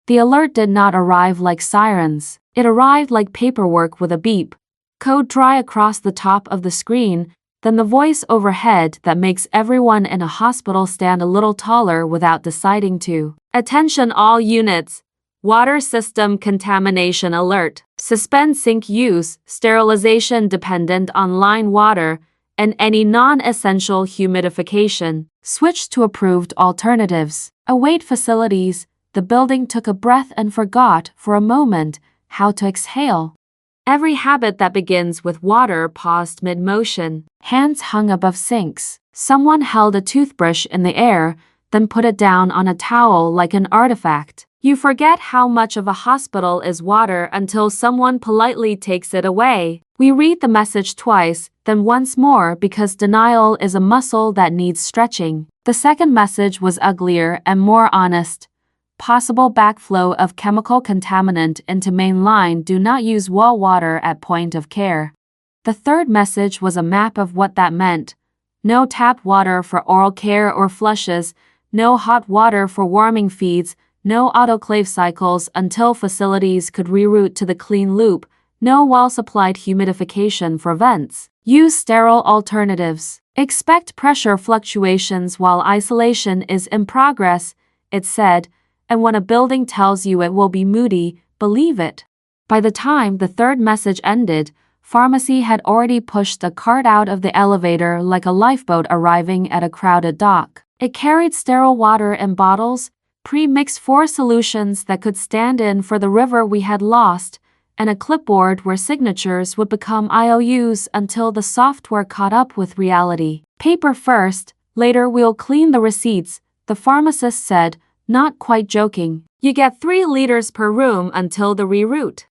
The alert did not arrive like sirens. It arrived like paperwork with a beep. Code dry across the top of the screen, then the voice overhead that makes everyone in a hospital stand a little taller without deciding to. Attention all units. Water system contamination alert. Suspend sink use, sterilization dependent on line water, and any non-essential humidification. Switch to approved alternatives. Await facilities. The building took a breath and forgot, for a moment, how to exhale. Every habit that begins with water paused mid-motion. Hands hung above sinks. Someone held a toothbrush in the air, then put it down on a towel like an artifact. You forget how much of a hospital is water until someone politely takes it away. We read the message twice, then once more because denial is a muscle that needs stretching. The second message was uglier and more honest. Possible backflow of chemical contaminant into main line. Do not use well water at point of care. The third message was a map of what that meant. No tap water for oral care or flushes, no hot water for warming feeds, no autoclave cycles until facilities could reroute to the clean loop, no well-supplied humidification for vents. Use sterile alternatives. Expect pressure fluctuations while isolation is in progress, it said, and when a building tells you it will be moody, believe it. By the time the third message ended, pharmacy had already pushed a cart out of the elevator like a lifeboat arriving at a crowded dock. It carried sterile water in bottles, pre-mixed 4 solutions that could stand in for the river we had lost, and a clipboard where signatures would become IOUs until the software caught up with reality. Paper first, later we'll clean the receipts, the pharmacist said, not quite joking. You get 3 liters per room until the reroute.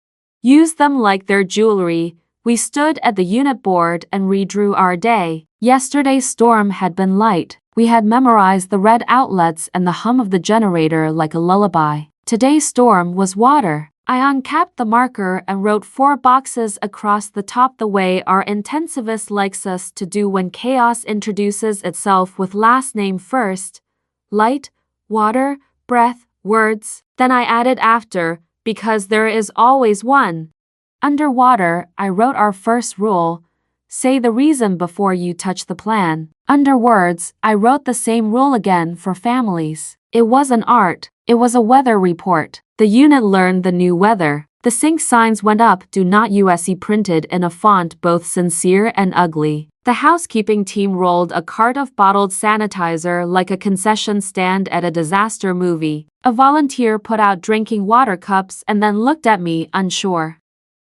Use them like they're jewelry. We stood at the unit board and redrew our day. Yesterday's storm had been light. We had memorized the red outlets and the hum of the generator like a lullaby. Today's storm was water. I uncapped the marker and wrote 4 boxes across the top the way our intensivist likes us to do when chaos introduces itself with last name first. Light, water, breath, words. Then I added after, because there is always one. Underwater, I wrote our first rule. Say the reason before you touch the plan. Under words, I wrote the same rule again for families. It wasn't art, it was a weather report. The unit learned the new weather. The sink signs went up, do not USC, printed in a font both sincere and ugly. The housekeeping team rolled a cart of bottled sanitizer like a concession stand at a disaster movie. A volunteer put out drinking water cups and then looked at me, unsure.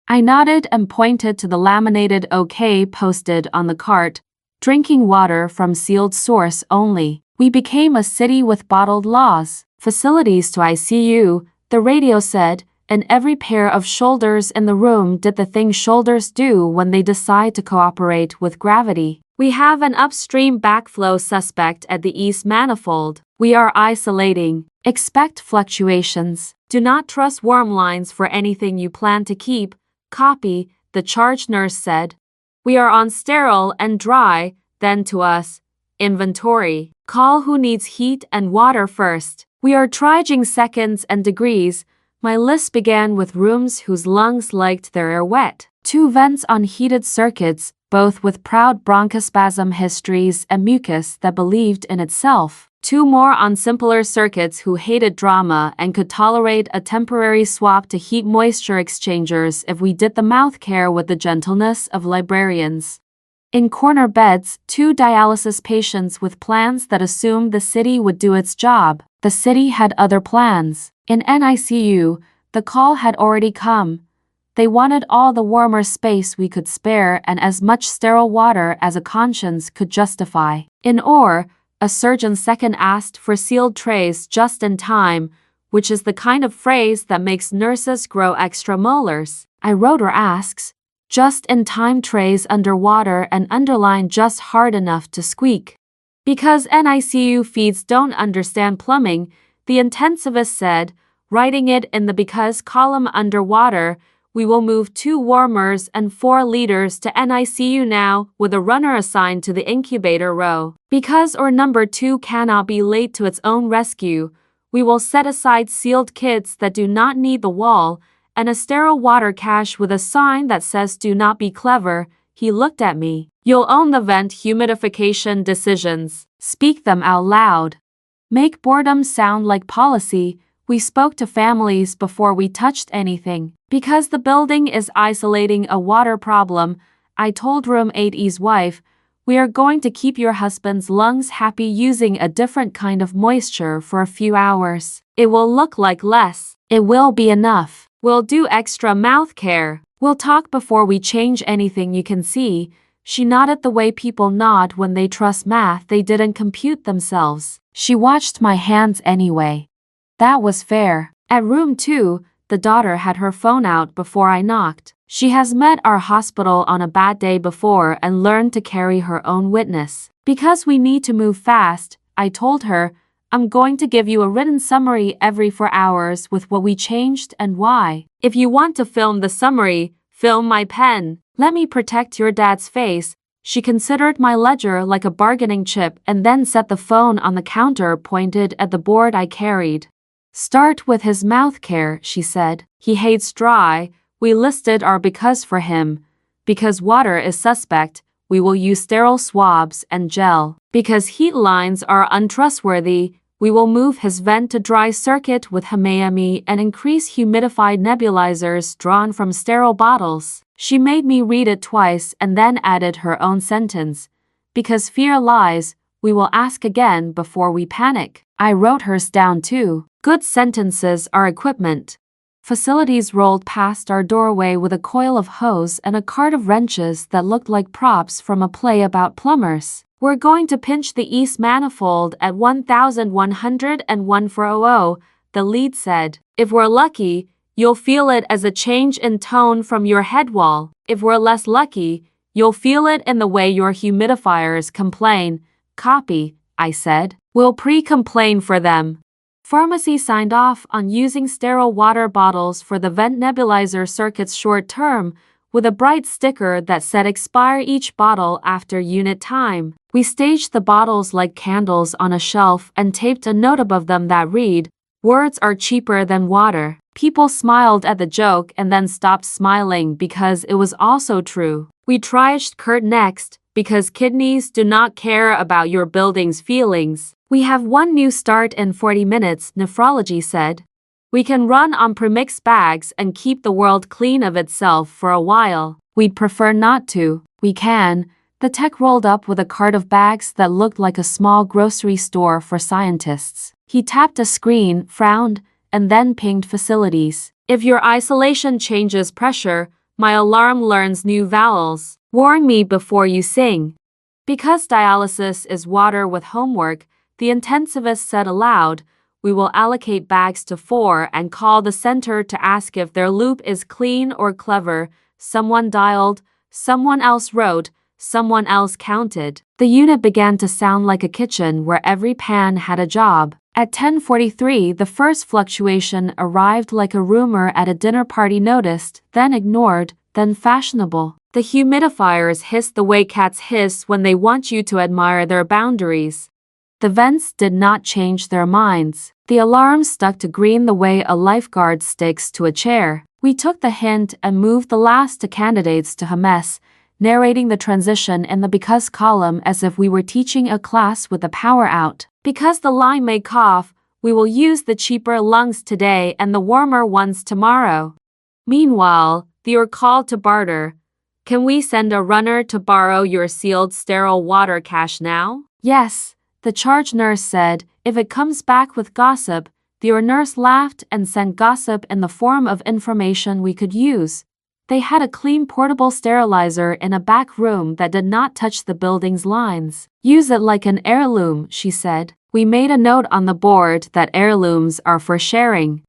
I nodded and pointed to the laminated OK posted on the cart. Drinking water from sealed source only. We became a city with bottled laws. Facilities to ICU, the radio said, and every pair of shoulders in the room did the thing shoulders do when they decide to cooperate with gravity. We have an upstream backflow suspect at the east manifold. We are isolating. Expect fluctuations. Do not trust worm lines for anything you plan to keep. Copy, the charge nurse said. We are on sterile and dry, then to us. Inventory. Call who needs heat and water first. We are triaging seconds and degrees. My list began with rooms whose lungs liked their air wet. 2 vents on heated circuits, both with proud bronchospasm histories and mucus that believed in itself. 2 more on simpler circuits who hated drama and could tolerate a temporary swap to heat moisture exchangers if we did the mouth care with the gentleness of librarians. In corner beds, 2 dialysis patients with plans that assumed the city would do its job. The city had other plans. In NICU, the call had already come. They wanted all the warmer space we could spare and as much sterile water as a conscience could justify. In OR, a surgeon second asked for sealed trays just in time, which is the kind of phrase that makes nurses grow extra molars. I wrote or asks, just-in-time trays underwater and underlined just hard enough to squeak. Because NICU feeds don't understand plumbing, the intensivist said, writing it in the because column underwater, we will move 2 warmers and 4 liters to NICU now, with a runner assigned to the incubator row. Because or number 2 cannot be late to its own rescue, We will set aside sealed kits that do not need the wall, and a sterile water cache with a sign that says do not be clever. He looked at me. You'll own the vent humidification decisions. Speak them out loud. Make boredom sound like policy. We spoke to families before we touched anything. Because the building is isolating a water problem, I told Room 8E's wife, we are going to keep your husband's lungs happy using a different kind of moisture for a few hours. It will look like less. It will be enough. We'll do extra mouth care. We'll talk before we change anything you can see. She nodded the way people nod when they trust math they didn't compute themselves. She watched my hands anyway. That was fair. At room 2, the daughter had her phone out before I knocked. She has met our hospital on a bad day before and learned to carry her own witness. Because we need to move fast, I told her, I'm going to give you a written summary every 4 hours with what we changed and why. If you want to film the summary, film my pen. Let me protect your dad's face. She considered my ledger like a bargaining chip and then set the phone on the counter pointed at the board I carried. Start with his mouth care, she said. He hates dry. We listed our because for him. Because water is suspect, we will use sterile swabs and gel. Because heat lines are untrustworthy, we will move his vent to dry circuit with HMAME and increase humidified nebulizers drawn from sterile bottles. She made me read it twice and then added her own sentence. Because fear lies, we will ask again before we panic. I wrote hers down too. Good sentences are equipment. Facilities rolled past our doorway with a coil of hose and a cart of wrenches that looked like props from a play about plumbers. We're going to pinch the east manifold at 1101 the lead said. If we're lucky, you'll feel it as a change in tone from your head wall. If we're less lucky, you'll feel it in the way your humidifiers complain. Copy, I said. We'll pre-complain for them. Pharmacy signed off on using sterile water bottles for the vent nebulizer circuits short term, with a bright sticker that said expire each bottle after unit time. We staged the bottles like candles on a shelf and taped a note above them that read, "Words are cheaper than water." People smiled at the joke and then stopped smiling because it was also true. We triaged Kurt next, because kidneys do not care about your building's feelings. We have one new start in 40 minutes, nephrology said. We can run on premix bags and keep the world clean of itself for a while. We'd prefer not to. We can. The tech rolled up with a cart of bags that looked like a small grocery store for scientists. He tapped a screen, frowned, and then pinged facilities. If your isolation changes pressure, my alarm learns new vowels. Warn me before you sing. Because dialysis is water with homework, the intensivist said aloud, we will allocate bags to 4 and call the center to ask if their loop is clean or clever. Someone dialed, someone else wrote, someone else counted. The unit began to sound like a kitchen where every pan had a job. At 10:43, the first fluctuation arrived like a rumor at a dinner party noticed, then ignored, then fashionable. The humidifiers hissed the way cats hiss when they want you to admire their boundaries. The vents did not change their minds. The alarm stuck to green the way a lifeguard sticks to a chair. We took the hint and moved the last 2 candidates to HMS, narrating the transition in the because column as if we were teaching a class with the power out. Because the line may cough, we will use the cheaper lungs today and the warmer ones tomorrow. Meanwhile, you're called to barter. Can we send a runner to borrow your sealed sterile water cache now? Yes. The charge nurse said, if it comes back with gossip. Your nurse laughed and sent gossip in the form of information we could use. They had a clean portable sterilizer in a back room that did not touch the building's lines. Use it like an heirloom, she said. We made a note on the board that heirlooms are for sharing.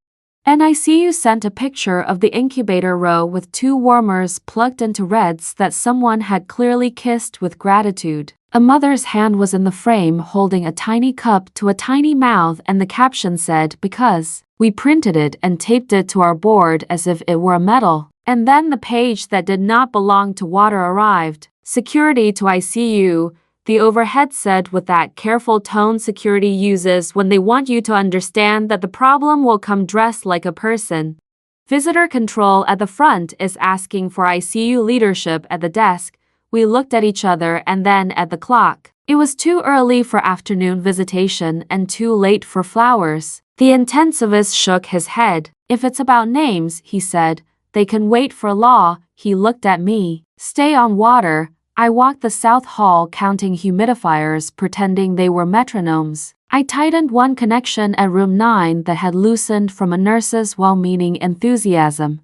NICU sent a picture of the incubator row with 2 warmers plugged into reds that someone had clearly kissed with gratitude. A mother's hand was in the frame holding a tiny cup to a tiny mouth and the caption said, because. We printed it and taped it to our board as if it were a medal. And then the page that did not belong to water arrived. Security to ICU, the overhead said with that careful tone security uses when they want you to understand that the problem will come dressed like a person. Visitor control at the front is asking for ICU leadership at the desk. We looked at each other and then at the clock. It was too early for afternoon visitation and too late for flowers. The intensivist shook his head. If it's about names, he said, they can wait for law. He looked at me. Stay on water. I walked the south hall counting humidifiers, pretending they were metronomes. I tightened one connection at room 9 that had loosened from a nurse's well-meaning enthusiasm.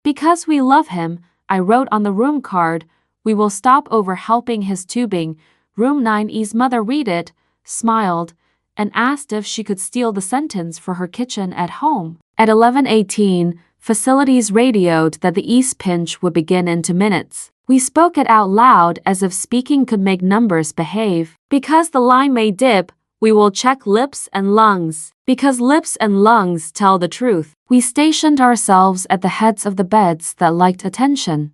Because we love him, I wrote on the room card, we will stop over helping his tubing. Room 9E's mother read it, smiled, and asked if she could steal the sentence for her kitchen at home. At 11:18, facilities radioed that the East pinch would begin in 2 minutes. We spoke it out loud as if speaking could make numbers behave. Because the line may dip, we will check lips and lungs. Because lips and lungs tell the truth. We stationed ourselves at the heads of the beds that liked attention.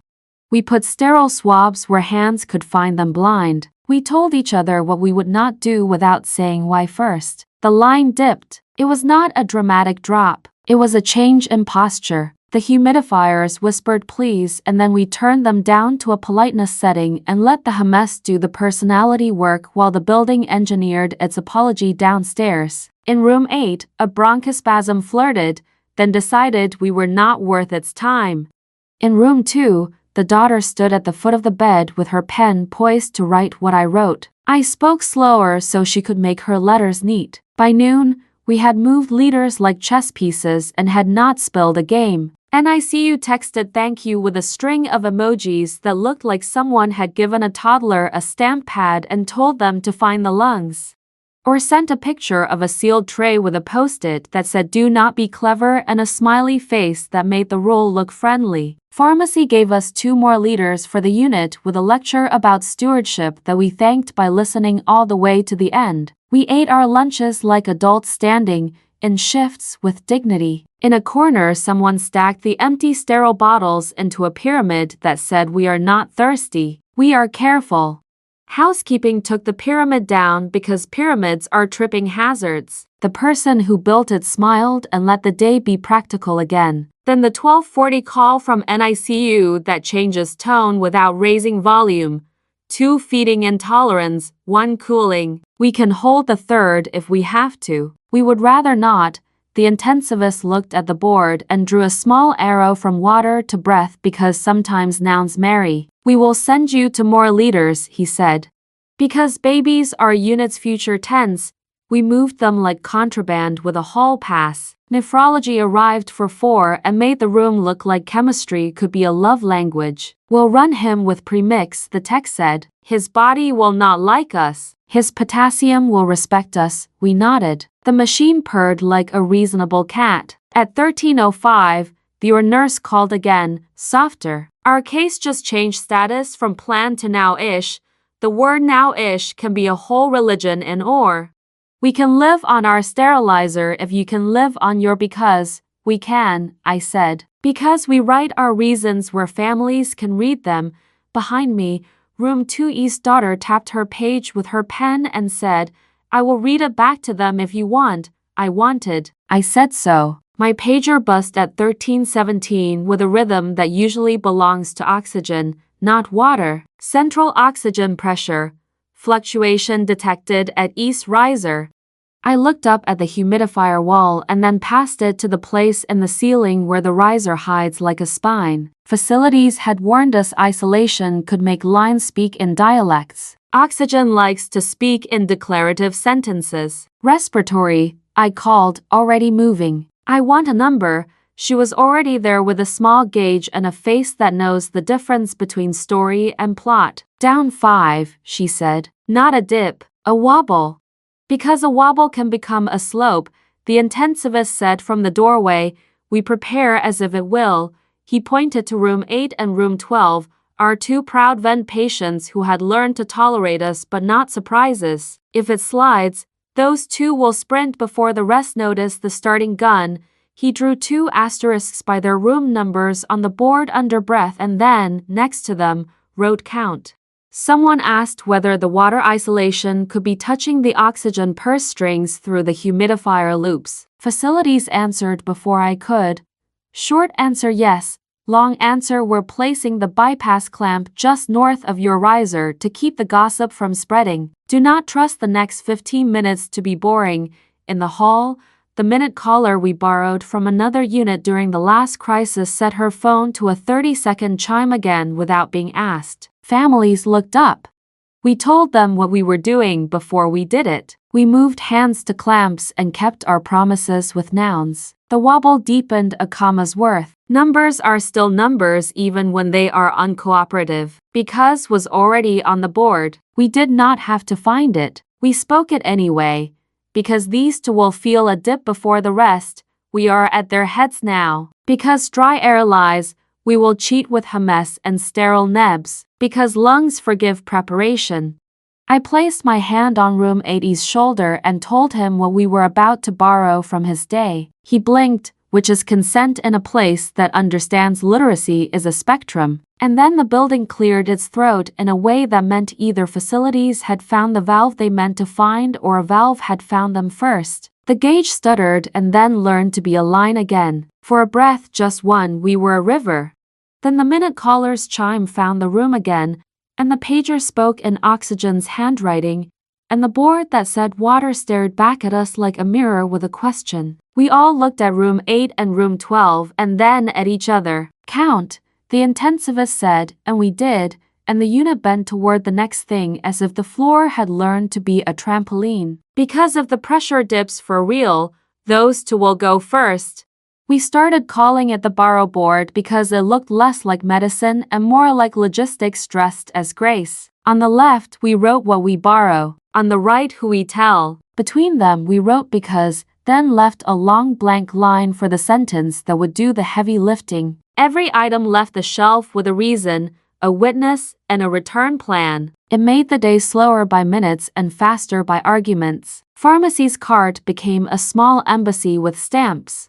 We put sterile swabs where hands could find them blind. We told each other what we would not do without saying why first. The line dipped. It was not a dramatic drop. It was a change in posture. The humidifiers whispered please, and then we turned them down to a politeness setting and let the HMS do the personality work while the building engineered its apology downstairs. In room 8, a bronchospasm flirted, then decided we were not worth its time. In room 2, the daughter stood at the foot of the bed with her pen poised to write what I wrote. I spoke slower so she could make her letters neat. By noon, we had moved leaders like chess pieces and had not spilled a game. NICU texted thank you with a string of emojis that looked like someone had given a toddler a stamp pad and told them to find the lungs. Or sent a picture of a sealed tray with a post-it that said do not be clever and a smiley face that made the role look friendly. Pharmacy gave us 2 more leaders for the unit with a lecture about stewardship that we thanked by listening all the way to the end. We ate our lunches like adults standing, in shifts with dignity. In a corner, someone stacked the empty sterile bottles into a pyramid that said we are not thirsty, we are careful. Housekeeping took the pyramid down because pyramids are tripping hazards. The person who built it smiled and let the day be practical again. Then the 12:40 call from NICU that changes tone without raising volume. 2 feeding intolerance, 1 cooling. We can hold the 3rd if we have to. We would rather not. The intensivist looked at the board and drew a small arrow from water to breath because sometimes nouns marry. We will send you to more leaders, he said. Because babies are unit's future tense, we moved them like contraband with a hall pass. Nephrology arrived for 4 and made the room look like chemistry could be a love language. We'll run him with premix, the tech said. His body will not like us. His potassium will respect us, we nodded. The machine purred like a reasonable cat. At 13:05, your nurse called again, softer. Our case just changed status from planned to now-ish. The word now-ish can be a whole religion in or. We can live on our sterilizer if you can live on your because. We can, I said. Because we write our reasons where families can read them. Behind me, room 2E's daughter tapped her page with her pen and said, I will read it back to them if you want. I wanted. I said so. My pager buzzed at 13:17 with a rhythm that usually belongs to oxygen, not water. Central oxygen pressure. Fluctuation detected at East riser. I looked up at the humidifier wall and then passed it to the place in the ceiling where the riser hides like a spine. Facilities had warned us isolation could make lines speak in dialects. Oxygen likes to speak in declarative sentences. Respiratory, I called, already moving. I want a number. She was already there with a small gauge and a face that knows the difference between story and plot. Down 5, she said. Not a dip, a wobble. Because a wobble can become a slope, the intensivist said from the doorway, we prepare as if it will. He pointed to room 8 and room 12, our 2 proud vent patients who had learned to tolerate us but not surprises. If it slides, those 2 will sprint before the rest notice the starting gun. He drew 2 asterisks by their room numbers on the board under breath and then, next to them, wrote count. Someone asked whether the water isolation could be touching the oxygen purse strings through the humidifier loops. Facilities answered before I could. Short answer yes. Long answer we're placing the bypass clamp just north of your riser to keep the gossip from spreading. Do not trust the next 15 minutes to be boring. In the hall, the minute caller we borrowed from another unit during the last crisis set her phone to a 30-second chime again without being asked. Families looked up. We told them what we were doing before we did it. We moved hands to clamps and kept our promises with nouns. The wobble deepened a comma's worth. Numbers are still numbers even when they are uncooperative. Because was already on the board. We did not have to find it. We spoke it anyway. Because these two will feel a dip before the rest, we are at their heads now. Because dry air lies, we will cheat with hummus and sterile nebs. Because lungs forgive preparation. I placed my hand on room 80's shoulder and told him what we were about to borrow from his day. He blinked, which is consent in a place that understands literacy is a spectrum. And then the building cleared its throat in a way that meant either facilities had found the valve they meant to find or a valve had found them first. The gauge stuttered and then learned to be a line again. For a breath, just one, we were a river. Then the minute caller's chime found the room again, and the pager spoke in Oxygen's handwriting, and the board that said water stared back at us like a mirror with a question. We all looked at room 8 and room 12 and then at each other. Count, the intensivist said, and we did, and the unit bent toward the next thing as if the floor had learned to be a trampoline. Because if the pressure dips for real, those two will go first. We started calling it the borrow board because it looked less like medicine and more like logistics dressed as grace. On the left, we wrote what we borrow. On the right, who we tell. Between them, we wrote because, then left a long blank line for the sentence that would do the heavy lifting. Every item left the shelf with a reason, a witness, and a return plan. It made the day slower by minutes and faster by arguments. Pharmacy's cart became a small embassy with stamps.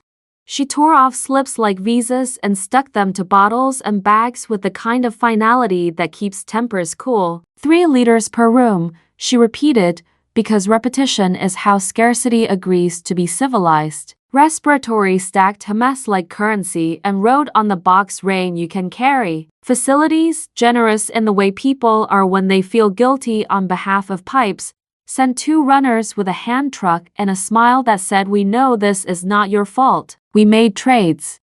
She tore off slips like visas and stuck them to bottles and bags with the kind of finality that keeps tempers cool. 3 liters per room, she repeated, because repetition is how scarcity agrees to be civilized. Respiratory stacked hummus like currency and wrote on the box rain you can carry. Facilities, generous in the way people are when they feel guilty on behalf of pipes, sent 2 runners with a hand truck and a smile that said we know this is not your fault. We made trades.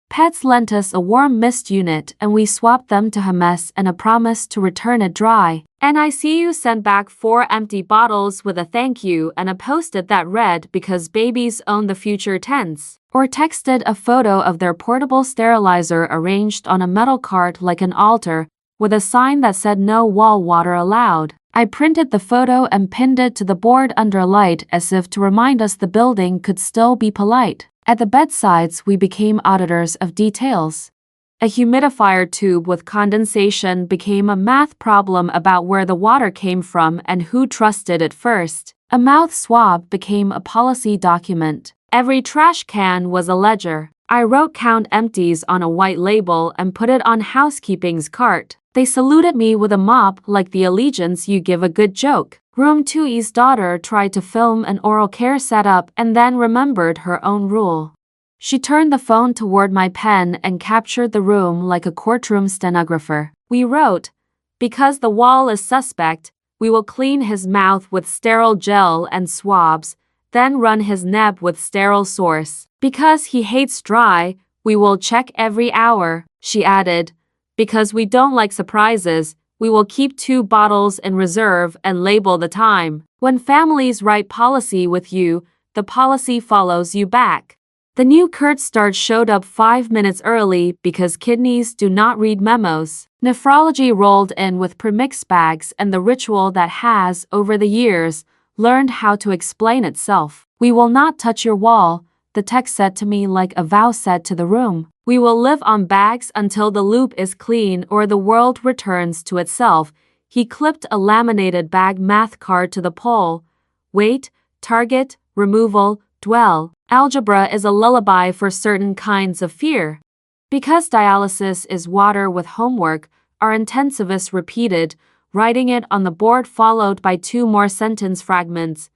Pets lent us a warm mist unit and we swapped them to hummus and a promise to return it dry. NICU sent back 4 empty bottles with a thank you and a post-it that read because babies own the future tense. Or texted a photo of their portable sterilizer arranged on a metal cart like an altar with a sign that said no wall water allowed. I printed the photo and pinned it to the board under light as if to remind us the building could still be polite. At the bedsides, we became auditors of details. A humidifier tube with condensation became a math problem about where the water came from and who trusted it first. A mouth swab became a policy document. Every trash can was a ledger. I wrote count empties on a white label and put it on housekeeping's cart. They saluted me with a mop like the allegiance you give a good joke. Room 2E's daughter tried to film an oral care setup and then remembered her own rule. She turned the phone toward my pen and captured the room like a courtroom stenographer. We wrote, because the wall is suspect, we will clean his mouth with sterile gel and swabs, then run his neb with sterile source. Because he hates dry, we will check every hour, she added. Because we don't like surprises, we will keep 2 bottles in reserve and label the time. When families write policy with you, the policy follows you back. The new Kurt start showed up 5 minutes early because kidneys do not read memos. Nephrology rolled in with premix bags and the ritual that has, over the years, learned how to explain itself. We will not touch your wall, the tech said to me like a vow said to the room. We will live on bags until the loop is clean or the world returns to itself. He clipped a laminated bag math card to the pole. Wait, target, removal, dwell. Algebra is a lullaby for certain kinds of fear. Because dialysis is water with homework, our intensivist repeated, writing it on the board followed by 2 more sentence fragments.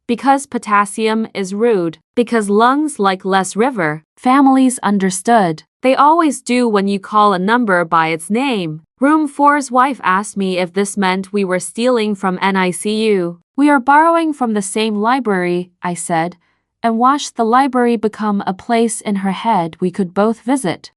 Because potassium is rude. Because lungs like less river. Families understood. They always do when you call a number by its name. Room 4's wife asked me if this meant we were stealing from NICU. We are borrowing from the same library, I said, and watched the library become a place in her head we could both visit.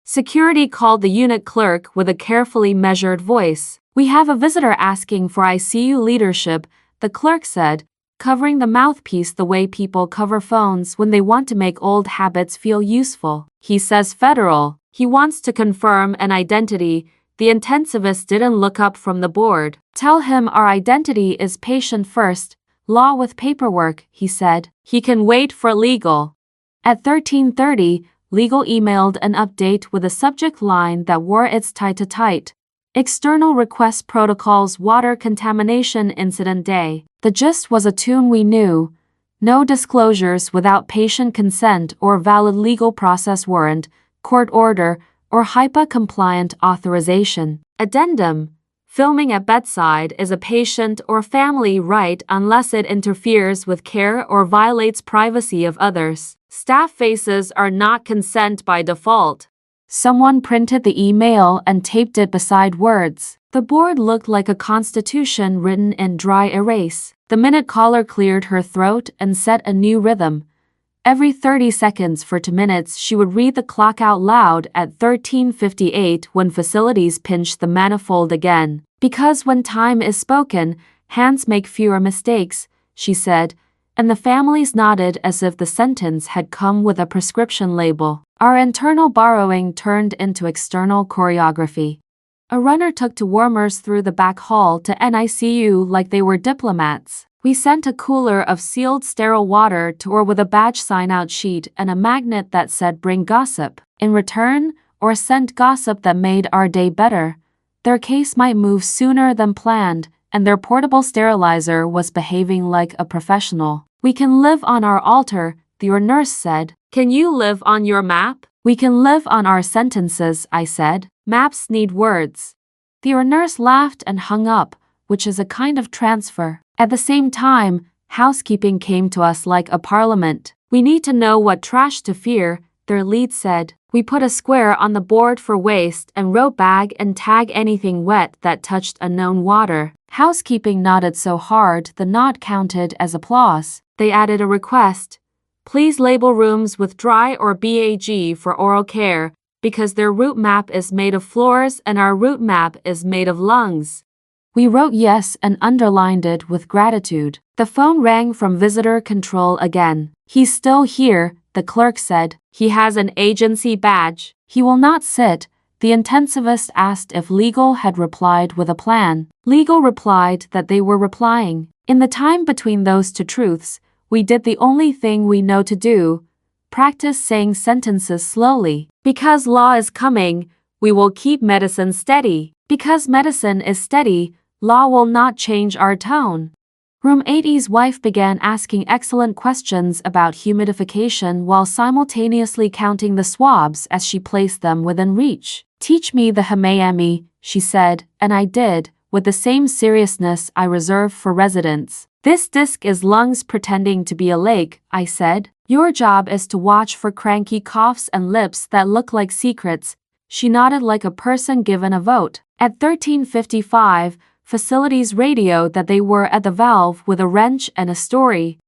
Security called the unit clerk with a carefully measured voice. We have a visitor asking for ICU leadership, the clerk said, covering the mouthpiece the way people cover phones when they want to make old habits feel useful. He says federal. He wants to confirm an identity. The intensivist didn't look up from the board. Tell him our identity is patient first, law with paperwork, he said. He can wait for legal. At 13:30, legal emailed an update with a subject line that wore its tight. External request protocols water contamination incident day. The gist was a tune we knew. No disclosures without patient consent or valid legal process warrant, court order, or HIPAA-compliant authorization. Addendum. Filming at bedside is a patient or family right unless it interferes with care or violates privacy of others. Staff faces are not consent by default. Someone printed the email and taped it beside words. The board looked like a constitution written in dry erase. The minute caller cleared her throat and set a new rhythm. Every 30 seconds for 2 minutes she would read the clock out loud at 13:58 when facilities pinched the manifold again. Because when time is spoken, hands make fewer mistakes, she said, and the families nodded as if the sentence had come with a prescription label. Our internal borrowing turned into external choreography. A runner took to warmers through the back hall to NICU like they were diplomats. We sent a cooler of sealed sterile water to her with a badge sign-out sheet and a magnet that said bring gossip. In return, or sent gossip that made our day better. Their case might move sooner than planned, and their portable sterilizer was behaving like a professional. We can live on our altar, the nurse said. Can you live on your map? We can live on our sentences, I said. Maps need words. The nurse laughed and hung up, which is a kind of transfer. At the same time, housekeeping came to us like a parliament. We need to know what trash to fear, their lead said. We put a square on the board for waste and wrote bag and tag anything wet that touched unknown water. Housekeeping nodded so hard the nod counted as applause. They added a request. Please label rooms with dry or BAG for oral care, because their route map is made of floors and our route map is made of lungs. We wrote yes and underlined it with gratitude. The phone rang from visitor control again. He's still here, the clerk said. He has an agency badge. He will not sit. The intensivist asked if legal had replied with a plan. Legal replied that they were replying. In the time between those 2 truths, we did the only thing we know to do. Practice saying sentences slowly. Because law is coming, we will keep medicine steady. Because medicine is steady, law will not change our tone. Room 80's wife began asking excellent questions about humidification while simultaneously counting the swabs as she placed them within reach. Teach me the Hmayami, she said, and I did, with the same seriousness I reserve for residents. This disc is lungs pretending to be a lake, I said. Your job is to watch for cranky coughs and lips that look like secrets. She nodded like a person given a vote. At 13:55, facilities radioed that they were at the valve with a wrench and a story.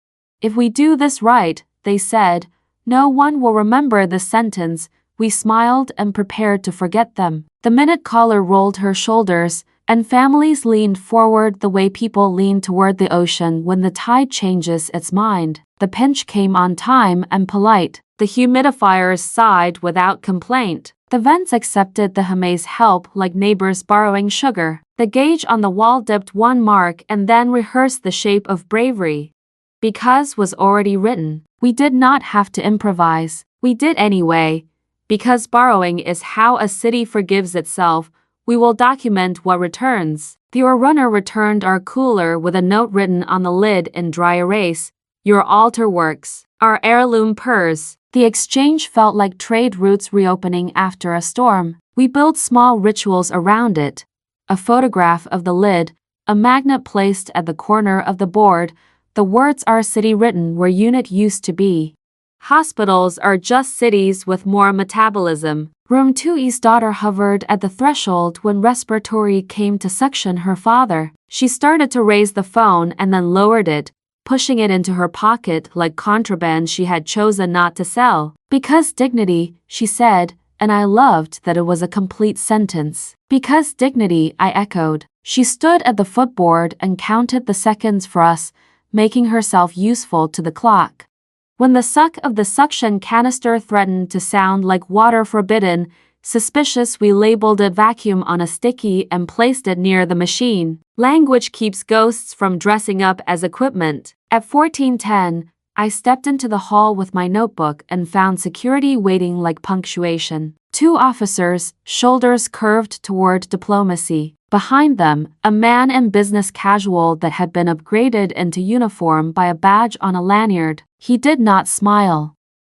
If we do this right, they said, no one will remember the sentence. We smiled and prepared to forget them. The minute caller rolled her shoulders, and families leaned forward the way people lean toward the ocean when the tide changes its mind. The pinch came on time and polite. The humidifiers sighed without complaint. The vents accepted the Hmay's help like neighbors borrowing sugar. The gauge on the wall dipped 1 mark and then rehearsed the shape of bravery. Because was already written. We did not have to improvise. We did anyway. Because borrowing is how a city forgives itself, we will document what returns. The runner returned our cooler with a note written on the lid in dry erase. Your altar works. Our heirloom purse. The exchange felt like trade routes reopening after a storm. We built small rituals around it. a photograph of the lid, a magnet placed at the corner of the board, the words "Our City" written where unit used to be. Hospitals are just cities with more metabolism. Room 2E's daughter hovered at the threshold when respiratory came to suction her father. She started to raise the phone and then lowered it, pushing it into her pocket like contraband she had chosen not to sell. "Because dignity," she said, and I loved that it was a complete sentence. "Because dignity," I echoed. She stood at the footboard and counted the seconds for us, making herself useful to the clock. When the suck of the suction canister threatened to sound like water forbidden, suspicious, we labeled it vacuum on a sticky and placed it near the machine. Language keeps ghosts from dressing up as equipment. At 14:10, I stepped into the hall with my notebook and found security waiting like punctuation. 2 officers, shoulders curved toward diplomacy. Behind them, a man in business casual that had been upgraded into uniform by a badge on a lanyard. He did not smile.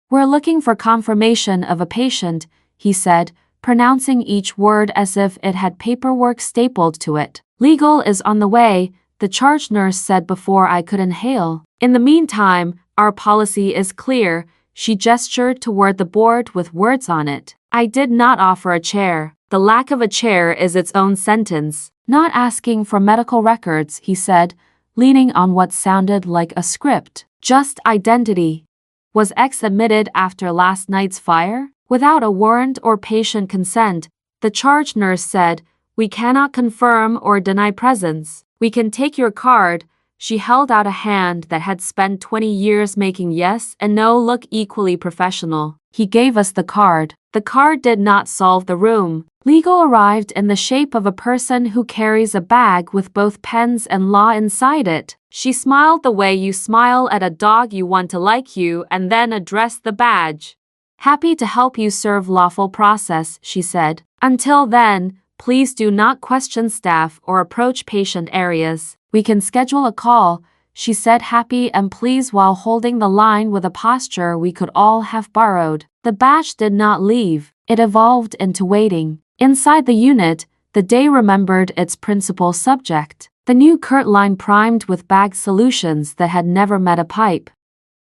"We're looking for confirmation of a patient," he said, pronouncing each word as if it had paperwork stapled to it. "Legal is on the way," the charge nurse said before I could inhale. "In the meantime, our policy is clear." She gestured toward the board with words on it. I did not offer a chair. "The lack of a chair is its own sentence." "Not asking for medical records," he said, leaning on what sounded like a script. "Just identity." "Was X admitted after last night's fire?" "Without a warrant or patient consent," the charge nurse said. "We cannot confirm or deny presence. We can take your card." She held out a hand that had spent 20 years making yes and no look equally professional. He gave us the card. The card did not solve the room. Legal arrived in the shape of a person who carries a bag with both pens and law inside it. She smiled the way you smile at a dog you want to like you and then addressed the badge. "Happy to help you serve lawful process," she said. "Until then, please do not question staff or approach patient areas. We can schedule a call," she said, happy and pleased while holding the line with a posture we could all have borrowed. The badge did not leave. It evolved into waiting. Inside the unit, the day remembered its principal subject. The new Kurt line primed with bagged solutions that had never met a pipe.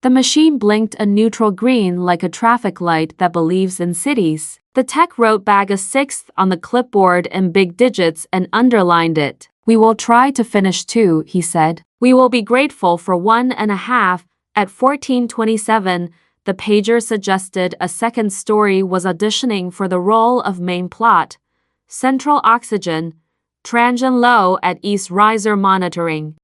The machine blinked a neutral green like a traffic light that believes in cities. The tech wrote "bag a sixth" on the clipboard in big digits and underlined it. "We will try to finish 2, he said. "We will be grateful for 1.5. At 14:27, the pager suggested a second story was auditioning for the role of main plot. Central oxygen, transient low at East Riser monitoring.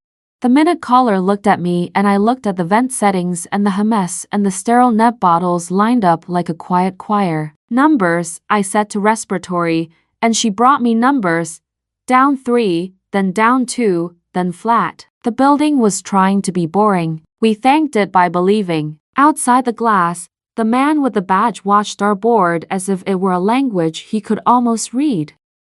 The minute caller looked at me and I looked at the vent settings and the hummus and the sterile neb bottles lined up like a quiet choir. "Numbers," I said to respiratory, and she brought me numbers. Down 3, then down 2, then flat. The building was trying to be boring. We thanked it by believing. Outside the glass, the man with the badge watched our board as if it were a language he could almost read.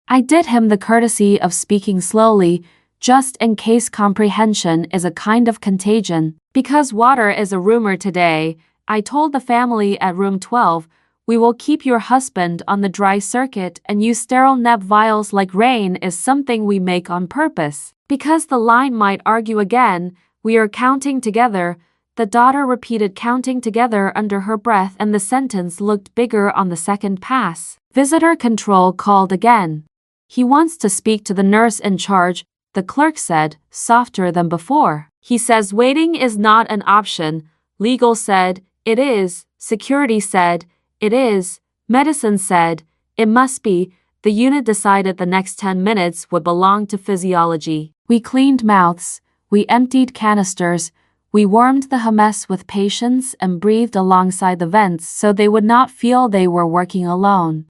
I did him the courtesy of speaking slowly, just in case comprehension is a kind of contagion. "Because water is a rumor today," I told the family at room 12, "we will keep your husband on the dry circuit and use sterile neb vials like rain is something we make on purpose. Because the line might argue again, we are counting together." The daughter repeated counting together under her breath and the sentence looked bigger on the second pass. Visitor control called again. "He wants to speak to the nurse in charge," the clerk said, softer than before. "He says waiting is not an option." Legal said, "It is." Security said, "It is." Medicine said, "It must be." The unit decided the next 10 minutes would belong to physiology. We cleaned mouths, we emptied canisters, we warmed the hummus with patience and breathed alongside the vents so they would not feel they were working alone.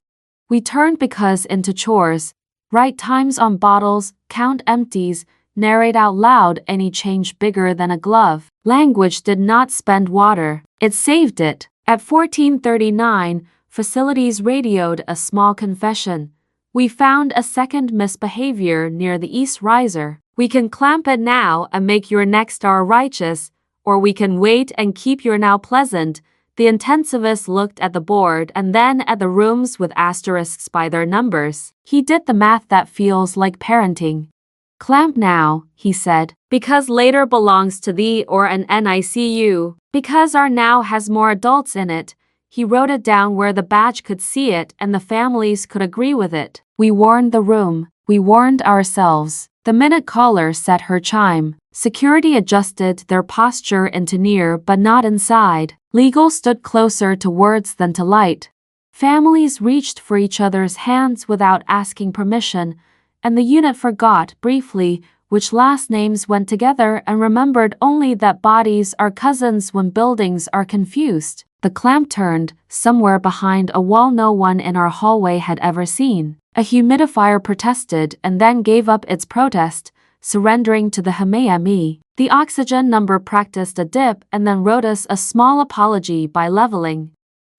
We turned because into chores, write times on bottles, count empties, narrate out loud any change bigger than a glove. Language did not spend water, it saved it. At 14:39, facilities radioed a small confession. "We found a second misbehavior near the East Riser. We can clamp it now and make your next hour righteous, or we can wait and keep your now pleasant." The intensivist looked at the board and then at the rooms with asterisks by their numbers. He did the math that feels like parenting. Clamp now, he said, because later belongs to the or an NICU, because our now has more adults in it. He wrote it down where the badge could see it and the families could agree with it. We warned the room. We warned ourselves. The minute caller set her chime, security adjusted their posture into near but not inside. Legal stood closer to words than to light. Families reached for each other's hands without asking permission, and the unit forgot briefly which last names went together and remembered only that bodies are cousins when buildings are confused. The clamp turned, somewhere behind a wall no one in our hallway had ever seen. A humidifier protested and then gave up its protest, surrendering to the HME. The oxygen number practiced a dip and then wrote us a small apology by leveling.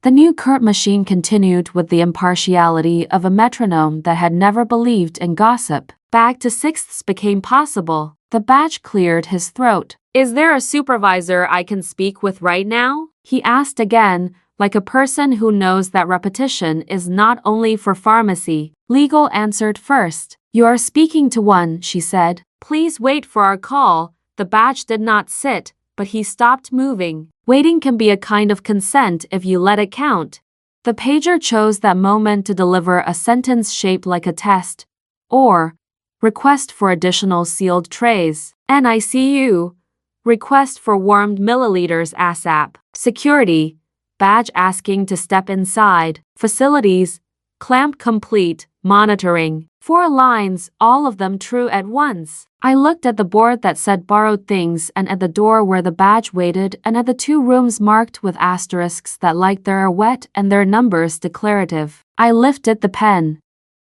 The new Kurt machine continued with the impartiality of a metronome that had never believed in gossip. Back to sixths became possible. The badge cleared his throat. Is there a supervisor I can speak with right now? He asked again, like a person who knows that repetition is not only for pharmacy. Legal answered first. You are speaking to one, she said. Please wait for our call. The badge did not sit, but he stopped moving. Waiting can be a kind of consent if you let it count. The pager chose that moment to deliver a sentence shaped like a test. Or, request for additional sealed trays. NICU. Request for warmed milliliters ASAP. Security. Badge asking to step inside. Facilities. Clamp complete. Monitoring. 4 lines, all of them true at once. I looked at the board that said borrowed things and at the door where the badge waited and at the 2 rooms marked with asterisks that like they're wet and their numbers declarative. I lifted the pen.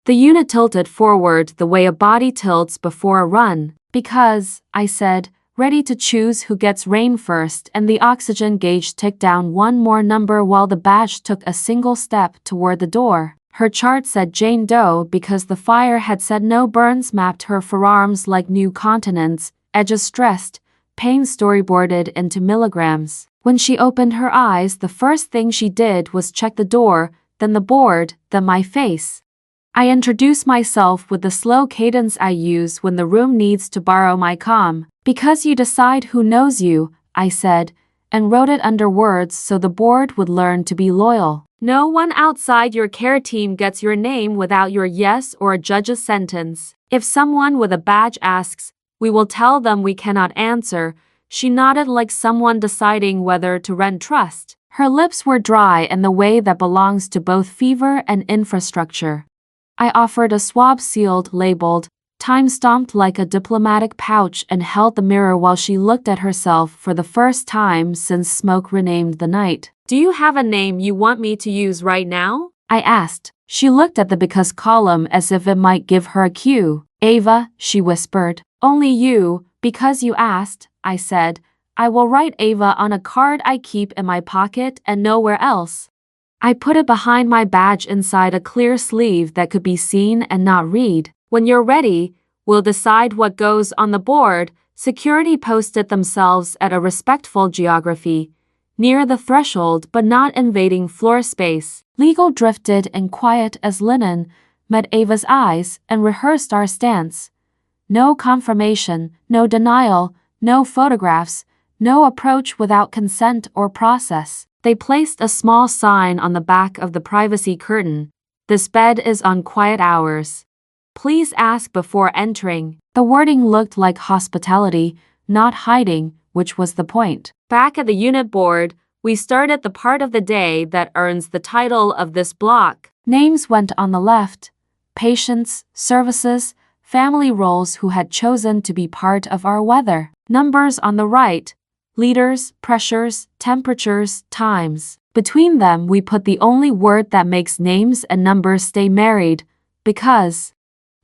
The unit tilted forward the way a body tilts before a run. Because, I said, ready to choose who gets rain first, and the oxygen gauge ticked down 1 more number while the badge took a single step toward the door. Her chart said Jane Doe because the fire had said no burns mapped her forearms like new continents, edges stressed, pain storyboarded into milligrams. When she opened her eyes, the first thing she did was check the door, then the board, then my face. I introduced myself with the slow cadence I use when the room needs to borrow my calm. Because you decide who knows you, I said, and wrote it under words so the board would learn to be loyal. No one outside your care team gets your name without your yes or a judge's sentence. If someone with a badge asks, we will tell them we cannot answer. She nodded like someone deciding whether to rent trust. Her lips were dry in the way that belongs to both fever and infrastructure. I offered a swab sealed, labeled, time-stamped like a diplomatic pouch and held the mirror while she looked at herself for the first time since smoke renamed the night. Do you have a name you want me to use right now? I asked. She looked at the because column as if it might give her a cue. Ava, she whispered. Only you, because you asked, I said. I will write Ava on a card I keep in my pocket and nowhere else. I put it behind my badge inside a clear sleeve that could be seen and not read. When you're ready, we'll decide what goes on the board. Security posted themselves at a respectful geography, near the threshold but not invading floor space. Legal drifted and quiet as linen, met Ava's eyes and rehearsed our stance. No confirmation, no denial, no photographs, no approach without consent or process. They placed a small sign on the back of the privacy curtain. This bed is on quiet hours. Please ask before entering. The wording looked like hospitality, not hiding, which was the point. Back at the unit board, we started the part of the day that earns the title of this block. Names went on the left. Patients, services, family roles who had chosen to be part of our weather. Numbers on the right. Liters, pressures, temperatures, times. Between them we put the only word that makes names and numbers stay married, because.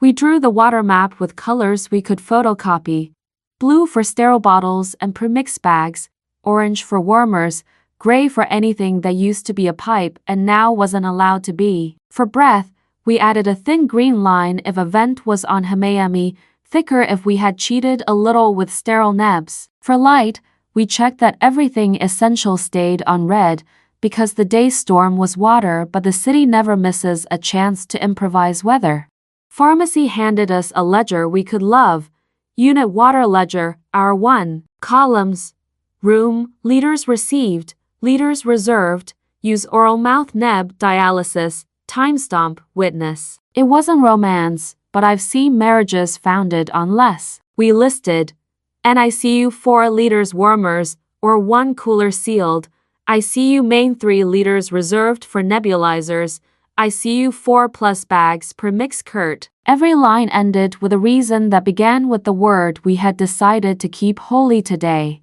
We drew the water map with colors we could photocopy. Blue for sterile bottles and premix bags, orange for warmers, gray for anything that used to be a pipe and now wasn't allowed to be. For breath, we added a thin green line if a vent was on HME, thicker if we had cheated a little with sterile nebs. For light, we checked that everything essential stayed on red, because the day's storm was water, but the city never misses a chance to improvise weather. Pharmacy handed us a ledger we could love. Unit water ledger, hour 1, columns, room, liters received, liters reserved, use oral mouth neb dialysis, timestamp, witness. It wasn't romance, but I've seen marriages founded on less. We listed NICU 4 liters warmers, or 1 cooler sealed, ICU main 3 liters reserved for nebulizers, ICU 4 plus bags per mix curt. Every line ended with a reason that began with the word we had decided to keep holy today.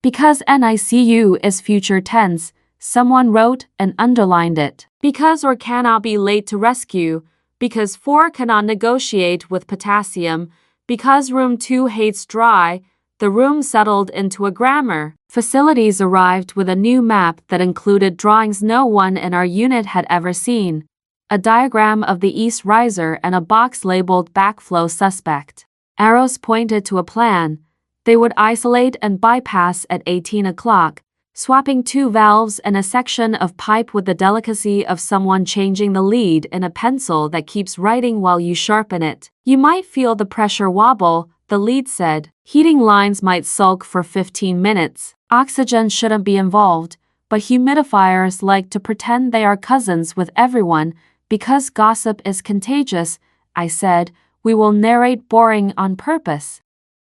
Because NICU is future tense, someone wrote and underlined it. Because or cannot be late to rescue, because 4 cannot negotiate with potassium, because room 2 hates dry, the room settled into a grammar. Facilities arrived with a new map that included drawings no one in our unit had ever seen, a diagram of the east riser and a box labeled backflow suspect. Arrows pointed to a plan. They would isolate and bypass at 18 o'clock, swapping 2 valves and a section of pipe with the delicacy of someone changing the lead in a pencil that keeps writing while you sharpen it. You might feel the pressure wobble, the lead said. Heating lines might sulk for 15 minutes. Oxygen shouldn't be involved, but humidifiers like to pretend they are cousins with everyone because gossip is contagious, I said. We will narrate boring on purpose.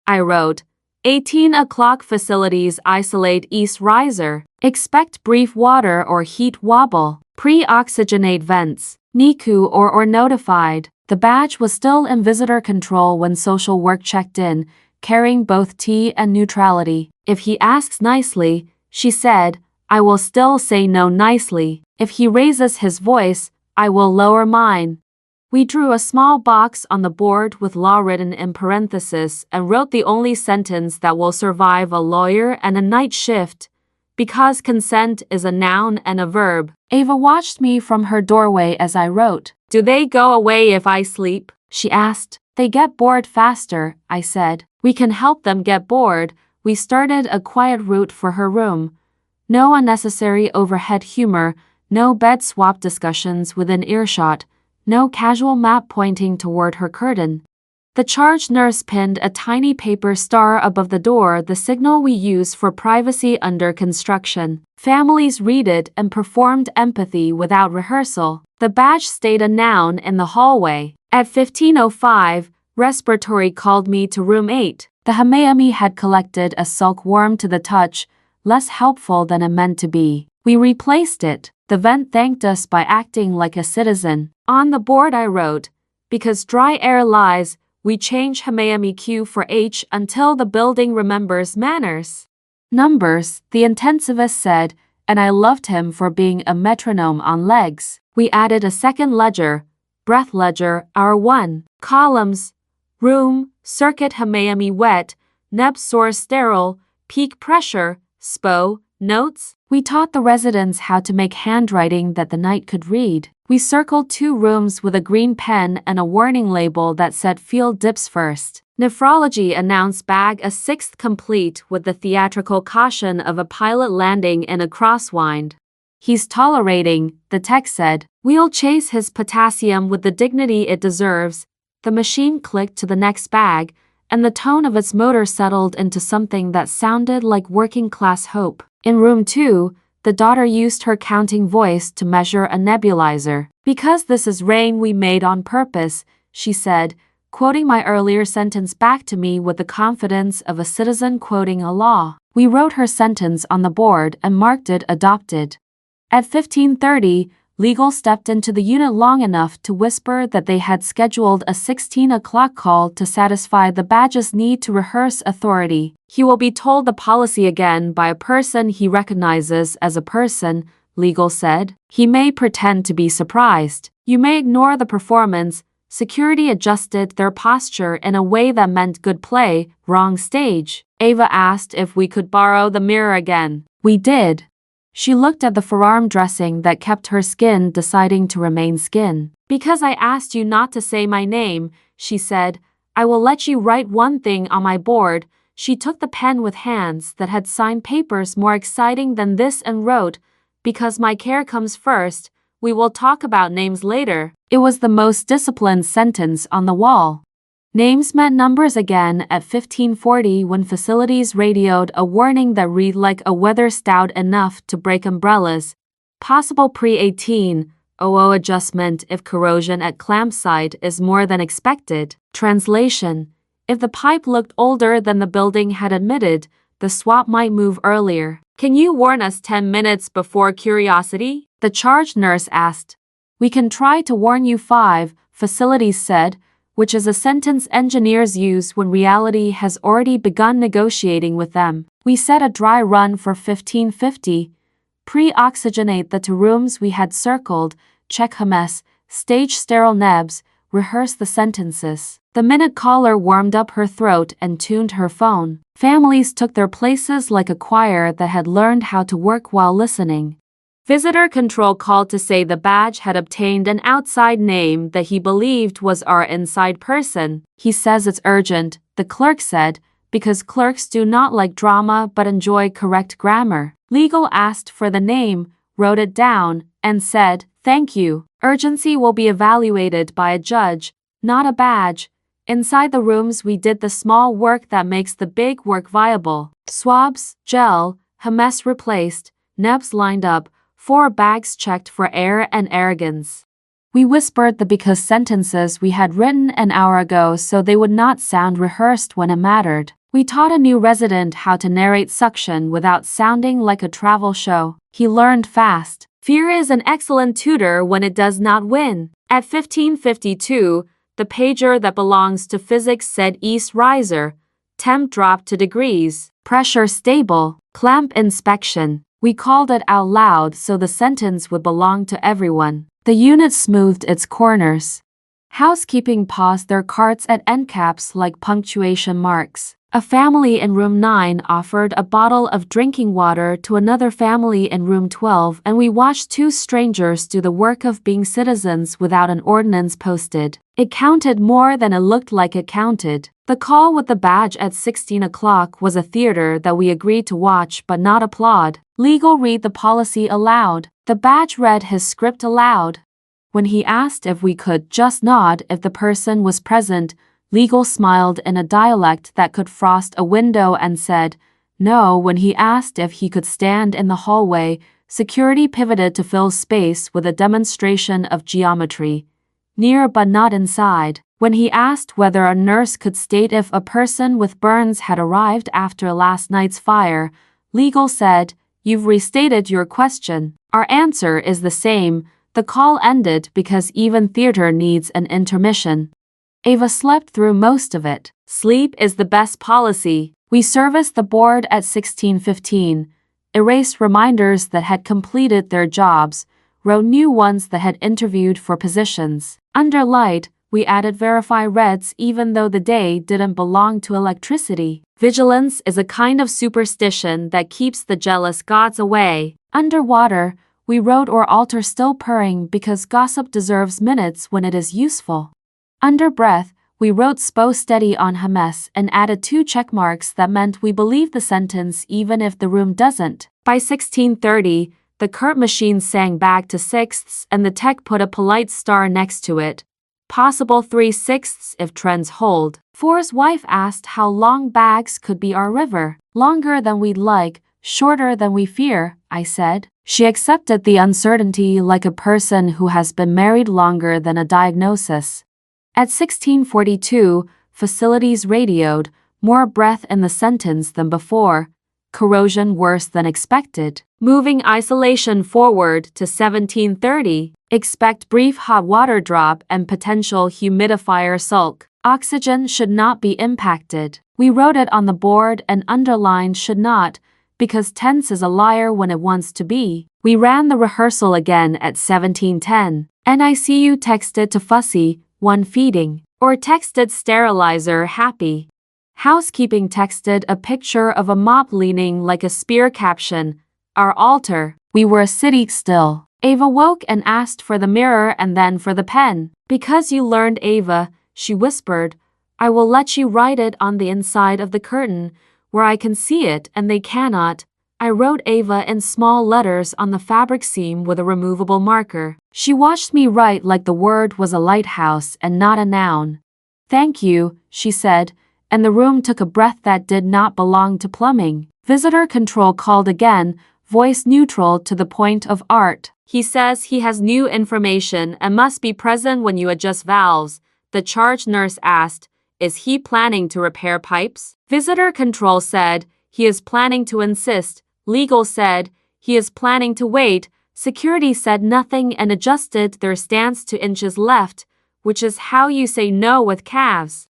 I wrote, 18 o'clock facilities isolate east riser. Expect brief water or heat wobble. Pre-oxygenate vents. NICU or notified. The badge was still in visitor control when social work checked in, carrying both tea and neutrality. If he asks nicely, she said, I will still say no nicely. If he raises his voice, I will lower mine. We drew a small box on the board with law written in parentheses and wrote the only sentence that will survive a lawyer and a night shift, because consent is a noun and a verb. Ava watched me from her doorway as I wrote. Do they go away if I sleep? She asked. They get bored faster, I said. We can help them get bored. We started a quiet route for her room. No unnecessary overhead humor, no bed swap discussions within earshot, no casual map pointing toward her curtain. The charge nurse pinned a tiny paper star above the door, the signal we use for privacy under construction. Families read it and performed empathy without rehearsal. The badge stayed a noun in the hallway. At 15:05, respiratory called me to room 8. The Hamayami had collected a sulk warm to the touch, less helpful than it meant to be. We replaced it. The vent thanked us by acting like a citizen. On the board I wrote, because dry air lies, we change Hamayami Q for H until the building remembers manners. Numbers, the intensivist said, and I loved him for being a metronome on legs. We added a second ledger, breath ledger, hour 1, columns, room, circuit Hamayami wet, neb source sterile, peak pressure, SPO, notes. We taught the residents how to make handwriting that the night could read. We circled 2 rooms with a green pen and a warning label that said field dips first. Nephrology announced bag a 6th complete with the theatrical caution of a pilot landing in a crosswind. He's tolerating, the tech said. We'll chase his potassium with the dignity it deserves. The machine clicked to the next bag, and the tone of its motor settled into something that sounded like working-class hope. In room 2, the daughter used her counting voice to measure a nebulizer. Because this is rain we made on purpose, she said, quoting my earlier sentence back to me with the confidence of a citizen quoting a law. We wrote her sentence on the board and marked it adopted. At 15:30, legal stepped into the unit long enough to whisper that they had scheduled a 16 o'clock call to satisfy the badge's need to rehearse authority. He will be told the policy again by a person he recognizes as a person, legal said. He may pretend to be surprised. You may ignore the performance. Security adjusted their posture in a way that meant good play, wrong stage. Ava asked if we could borrow the mirror again. We did. She looked at the forearm dressing that kept her skin deciding to remain skin. Because I asked you not to say my name, she said, I will let you write one thing on my board. She took the pen with hands that had signed papers more exciting than this and wrote, because my care comes first. We will talk about names later. It was the most disciplined sentence on the wall. Names meant numbers again at 1540 when facilities radioed a warning that read like a weather stout enough to break umbrellas. Possible pre-1800 adjustment if corrosion at clamp site is more than expected. Translation: if the pipe looked older than the building had admitted, the swap might move earlier. Can you warn us 10 minutes before curiosity? The charge nurse asked. We can try to warn you 5, facilities said, which is a sentence engineers use when reality has already begun negotiating with them. We set a dry run for 1550. Pre-oxygenate the 2 rooms we had circled, check HMS, stage sterile nebs, rehearse the sentences. The minute caller warmed up her throat and tuned her phone. Families took their places like a choir that had learned how to work while listening. Visitor control called to say the badge had obtained an outside name that he believed was our inside person. He says it's urgent, the clerk said, because clerks do not like drama but enjoy correct grammar. Legal asked for the name, wrote it down, and said, thank you. Urgency will be evaluated by a judge, not a badge. Inside the rooms we did the small work that makes the big work viable. Swabs, gel, HMS replaced, nebs lined up, 4 bags checked for air and arrogance. We whispered the because sentences we had written an hour ago so they would not sound rehearsed when it mattered. We taught a new resident how to narrate suction without sounding like a travel show. He learned fast. Fear is an excellent tutor when it does not win. At 1552, the pager that belongs to physics said east riser, temp dropped to degrees, pressure stable, clamp inspection. We called it out loud so the sentence would belong to everyone. The unit smoothed its corners. Housekeeping paused their carts at end caps like punctuation marks. A family in room 9 offered a bottle of drinking water to another family in room 12, and we watched 2 strangers do the work of being citizens without an ordinance posted. It counted more than it looked like it counted. The call with the badge at 16 o'clock was a theater that we agreed to watch but not applaud. Legal read the policy aloud. The badge read his script aloud. When he asked if we could just nod if the person was present, Legal smiled in a dialect that could frost a window and said, no. When he asked if he could stand in the hallway, security pivoted to fill space with a demonstration of geometry. Near but not inside. When he asked whether a nurse could state if a person with burns had arrived after last night's fire, Legal said, you've restated your question. Our answer is the same. The call ended because even theater needs an intermission. Ava slept through most of it. Sleep is the best policy. We serviced the board at 16:15, erased reminders that had completed their jobs, wrote new ones that had interviewed for positions. Under light, we added verify reds even though the day didn't belong to electricity. Vigilance is a kind of superstition that keeps the jealous gods away. Underwater, we wrote or alter still purring because gossip deserves minutes when it is useful. Under breath, we wrote SPO steady on HMS and added 2 checkmarks that meant we believe the sentence even if the room doesn't. By 16:30, the Kurt machine sang back to sixths and the tech put a polite star next to it. Possible 3/6 if trends hold. Four's wife asked how long bags could be our river. Longer than we'd like, shorter than we fear, I said. She accepted the uncertainty like a person who has been married longer than a diagnosis. At 16:42, facilities radioed, more breath in the sentence than before, corrosion worse than expected. Moving isolation forward to 17:30, expect brief hot water drop and potential humidifier sulk. Oxygen should not be impacted. We wrote it on the board and underlined should not, because tense is a liar when it wants to be. We ran the rehearsal again at 17:10. NICU texted to Fussy, 1 feeding, or texted sterilizer happy. Housekeeping texted a picture of a mop leaning like a spear caption, our altar. We were a city still. Ava woke and asked for the mirror and then for the pen. Because you learned Ava, she whispered, I will let you write it on the inside of the curtain, where I can see it and they cannot. I wrote Ava in small letters on the fabric seam with a removable marker. She watched me write like the word was a lighthouse and not a noun. "Thank you," she said, and the room took a breath that did not belong to plumbing. Visitor control called again, voice neutral to the point of art. "He says he has new information and must be present when you adjust valves," the charge nurse asked. "Is he planning to repair pipes?" Visitor control said, "He is planning to insist." Legal said, "He is planning to wait." Security said nothing and adjusted their stance to inches left, which is how you say no with calves.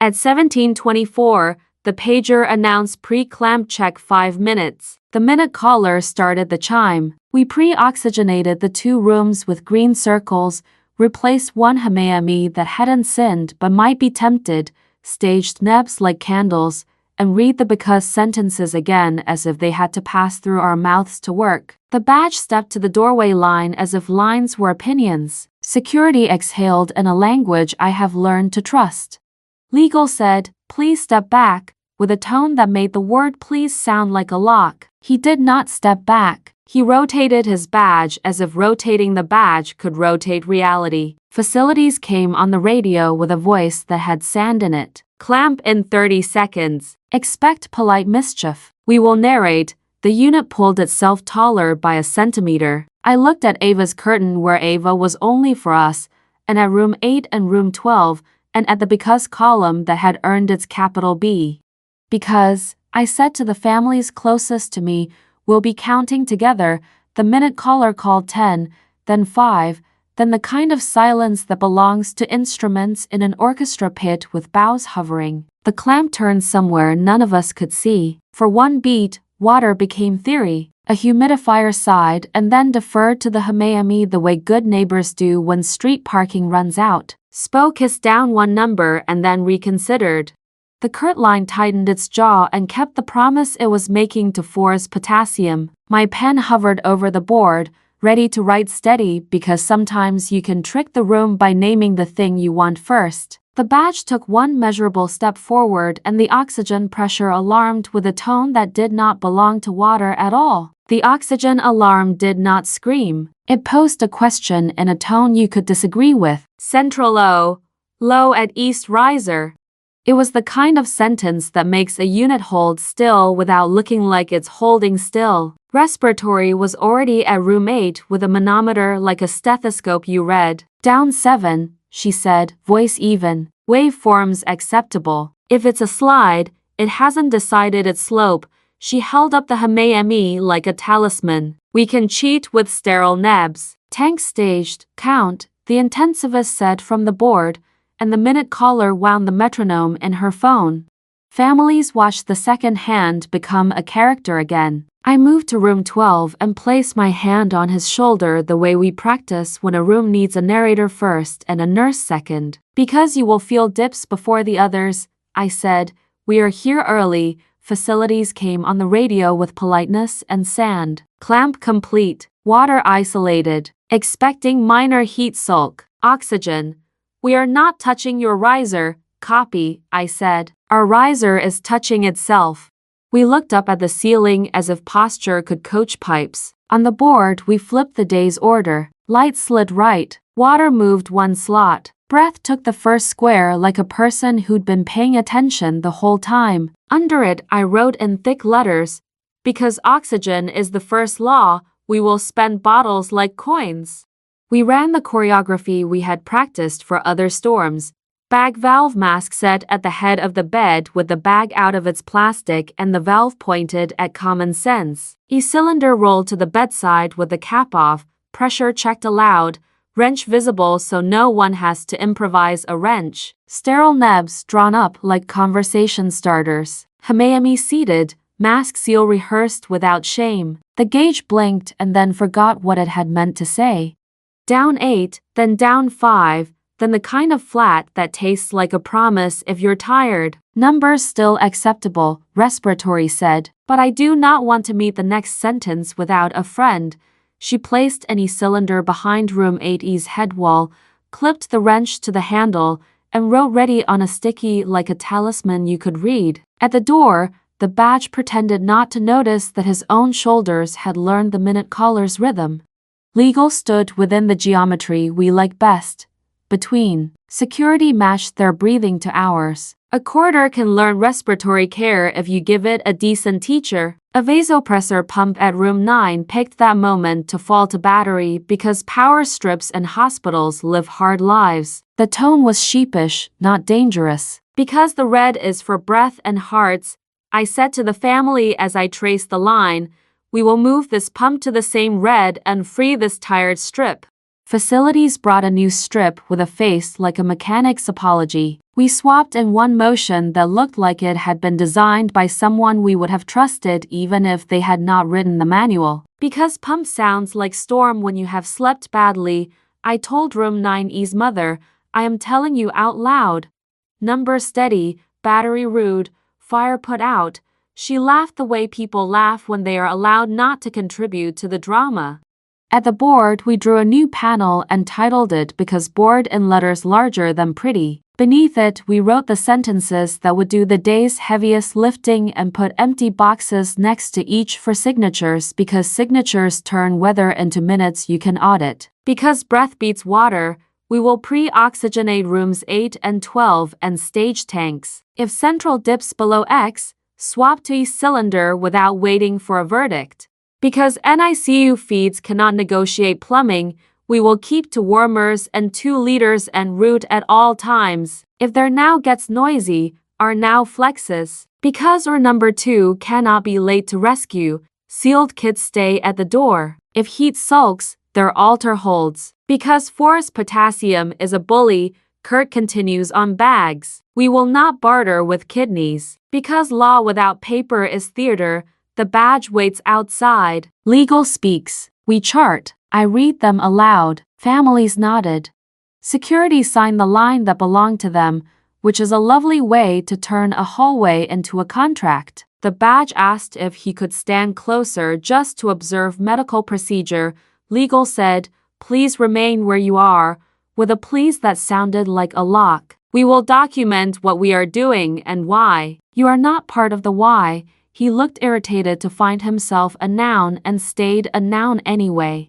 At 17:24, the pager announced pre-clamp check 5 minutes. The minute caller started the chime. We pre-oxygenated the 2 rooms with green circles, replaced one HMAME that hadn't sinned but might be tempted, staged nebs like candles, and read the because sentences again as if they had to pass through our mouths to work. The badge stepped to the doorway line as if lines were opinions. Security exhaled in a language I have learned to trust. Legal said, "Please step back," with a tone that made the word please sound like a lock. He did not step back. He rotated his badge as if rotating the badge could rotate reality. Facilities came on the radio with a voice that had sand in it. "Clamp in 30 seconds. Expect polite mischief. We will narrate." The unit pulled itself taller by a centimeter. I looked at Ava's curtain where Ava was only for us, and at room 8 and room 12, and at the because column that had earned its capital B. "Because," I said to the families closest to me, "we'll be counting together." The minute caller called 10, then 5, then the kind of silence that belongs to instruments in an orchestra pit with bows hovering. The clamp turned somewhere none of us could see. For one beat, water became theory. A humidifier sighed and then deferred to the HMAME the way good neighbors do when street parking runs out. Spoke hissed down one number and then reconsidered. The Kurt line tightened its jaw and kept the promise it was making to force potassium. My pen hovered over the board, ready to write steady because sometimes you can trick the room by naming the thing you want first. The badge took one measurable step forward and the oxygen pressure alarmed with a tone that did not belong to water at all. The oxygen alarm did not scream. It posed a question in a tone you could disagree with. "Central low. Low at East Riser." It was the kind of sentence that makes a unit hold still without looking like it's holding still. Respiratory was already at room 8 with a manometer like a stethoscope. "You read. Down 7, she said, voice even. "Waveforms acceptable. If it's a slide, it hasn't decided its slope." She held up the HMAME like a talisman. "We can cheat with sterile nebs." "Tank staged. Count," the intensivist said from the board, and the minute caller wound the metronome in her phone. Families watched the second hand become a character again. I moved to room 12 and placed my hand on his shoulder the way we practice when a room needs a narrator first and a nurse second. "Because you will feel dips before the others," I said. "We are here early." Facilities came on the radio with politeness and sand. "Clamp complete. Water isolated. Expecting minor heat sulk. Oxygen. We are not touching your riser." "Copy," I said. "Our riser is touching itself." We looked up at the ceiling as if posture could coach pipes. On the board, we flipped the day's order. Light slid right. Water moved one slot. Breath took the first square like a person who'd been paying attention the whole time. Under it, I wrote in thick letters, "Because oxygen is the first law, we will spend bottles like coins." We ran the choreography we had practiced for other storms. Bag valve mask set at the head of the bed with the bag out of its plastic and the valve pointed at common sense. E-cylinder rolled to the bedside with the cap off, pressure checked aloud, wrench visible so no one has to improvise a wrench. Sterile nebs drawn up like conversation starters. HMAME seated, mask seal rehearsed without shame. The gauge blinked and then forgot what it had meant to say. Down 8, then down 5, then the kind of flat that tastes like a promise if you're tired. "Numbers still acceptable," respiratory said, "but I do not want to meet the next sentence without a friend." She placed an E-cylinder behind room 8E's head wall, clipped the wrench to the handle, and wrote ready on a sticky like a talisman you could read. At the door, The badge pretended not to notice that his own shoulders had learned the minute caller's rhythm. Legal stood within the geometry we like best. Between. Security matched their breathing to ours. A corridor can learn respiratory care if you give it a decent teacher. A vasopressor pump at room 9 picked that moment to fall to battery because power strips and hospitals live hard lives. The tone was sheepish, not dangerous. Because the red is for breath and hearts, I said to the family as I traced the line, we will move this pump to the same red and free this tired strip. Facilities brought a new strip with a face like a mechanic's apology. We swapped in one motion that looked like it had been designed by someone we would have trusted even if they had not written the manual. Because pump sounds like storm when you have slept badly, I told room 9E's mother, I am telling you out loud. Number steady, battery rude, fire put out. She laughed the way people laugh when they are allowed not to contribute to the drama. At the board, we drew a new panel and titled it because bored in letters larger than pretty. Beneath it, we wrote the sentences that would do the day's heaviest lifting and put empty boxes next to each for signatures because signatures turn weather into minutes you can audit. Because breath beats water, we will pre-oxygenate rooms 8 and 12 and stage tanks. If central dips below X, swap to each cylinder without waiting for a verdict. Because NICU feeds cannot negotiate plumbing, we will keep to warmers and 2 liters en route at all times. If their now gets noisy, our now flexes. Because our number 2 cannot be late to rescue, sealed kids stay at the door. If heat sulks, their altar holds. Because forest potassium is a bully, Kurt continues on bags. We will not barter with kidneys. Because law without paper is theater, the badge waits outside. Legal speaks. We chart. I read them aloud. Families nodded. Security signed the line that belonged to them, which is a lovely way to turn a hallway into a contract. The badge asked if he could stand closer just to observe medical procedure. Legal said, please remain where you are, with a please that sounded like a lock. We will document what we are doing and why. You are not part of the why. He looked irritated to find himself a noun and stayed a noun anyway.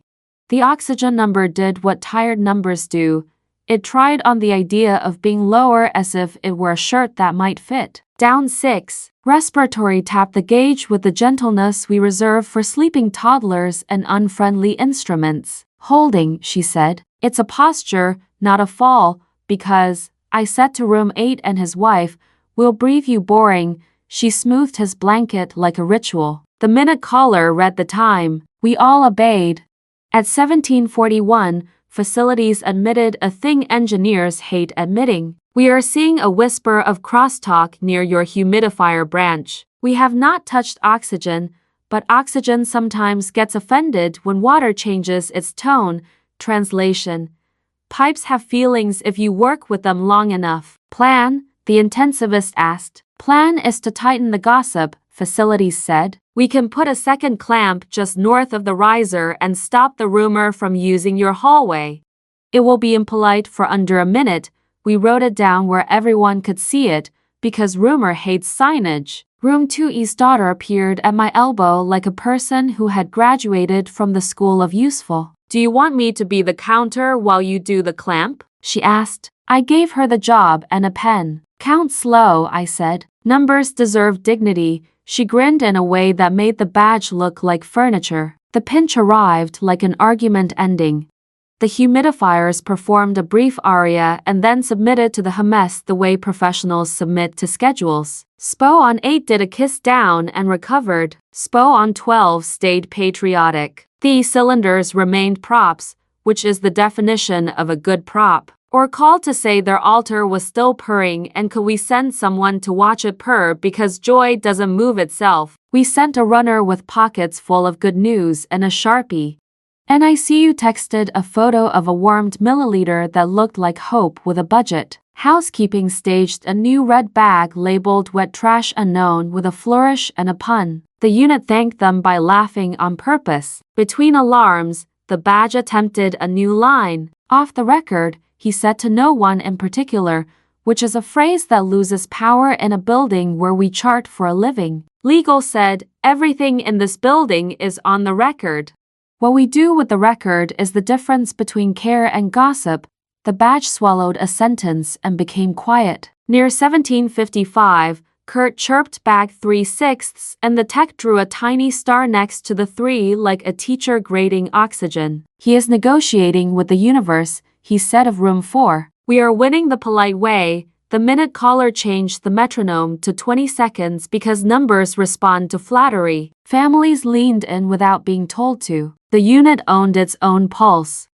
The oxygen number did what tired numbers do. It tried on the idea of being lower as if it were a shirt that might fit. Down 6. Respiratory tapped the gauge with the gentleness we reserve for sleeping toddlers and unfriendly instruments. Holding, she said. It's a posture, not a fall, because, I said to room 8 and his wife, we'll breathe you boring. She smoothed his blanket like a ritual. The minute caller read the time. We all obeyed. At 1741, facilities admitted a thing engineers hate admitting. We are seeing a whisper of crosstalk near your humidifier branch. We have not touched oxygen, but oxygen sometimes gets offended when water changes its tone. Translation. Pipes have feelings if you work with them long enough. Plan? The intensivist asked. Plan is to tighten the gossip, facilities said. We can put a second clamp just north of the riser and stop the rumor from using your hallway. It will be impolite for under a minute. We wrote it down where everyone could see it, because rumor hates signage. Room 2E's daughter appeared at my elbow like a person who had graduated from the school of useful. Do you want me to be the counter while you do the clamp? She asked. I gave her the job and a pen. Count slow, I said. Numbers deserve dignity. She grinned in a way that made the badge look like furniture. The pinch arrived like an argument ending. The humidifiers performed a brief aria and then submitted to the Hamas the way professionals submit to schedules. SPO on 8 did a kiss down and recovered. SPO on 12 stayed patriotic. The cylinders remained props, which is the definition of a good prop. Or called to say their altar was still purring and could we send someone to watch it purr because joy doesn't move itself. We sent a runner with pockets full of good news and a Sharpie. NICU texted a photo of a warmed milliliter that looked like hope with a budget. Housekeeping staged a new red bag labeled wet trash unknown with a flourish and a pun. The unit thanked them by laughing on purpose. Between alarms, the badge attempted a new line. Off the record, he said to no one in particular, which is a phrase that loses power in a building where we chart for a living. Legal said, everything in this building is on the record. What we do with the record is the difference between care and gossip. The badge swallowed a sentence and became quiet. Near 1755, Kurt chirped back 3/6 and the tech drew a tiny star next to the 3 like a teacher grading oxygen. He is negotiating with the universe, he said of room 4. We are winning the polite way. The minute caller changed the metronome to 20 seconds because numbers respond to flattery. Families leaned in without being told to. The unit owned its own pulse.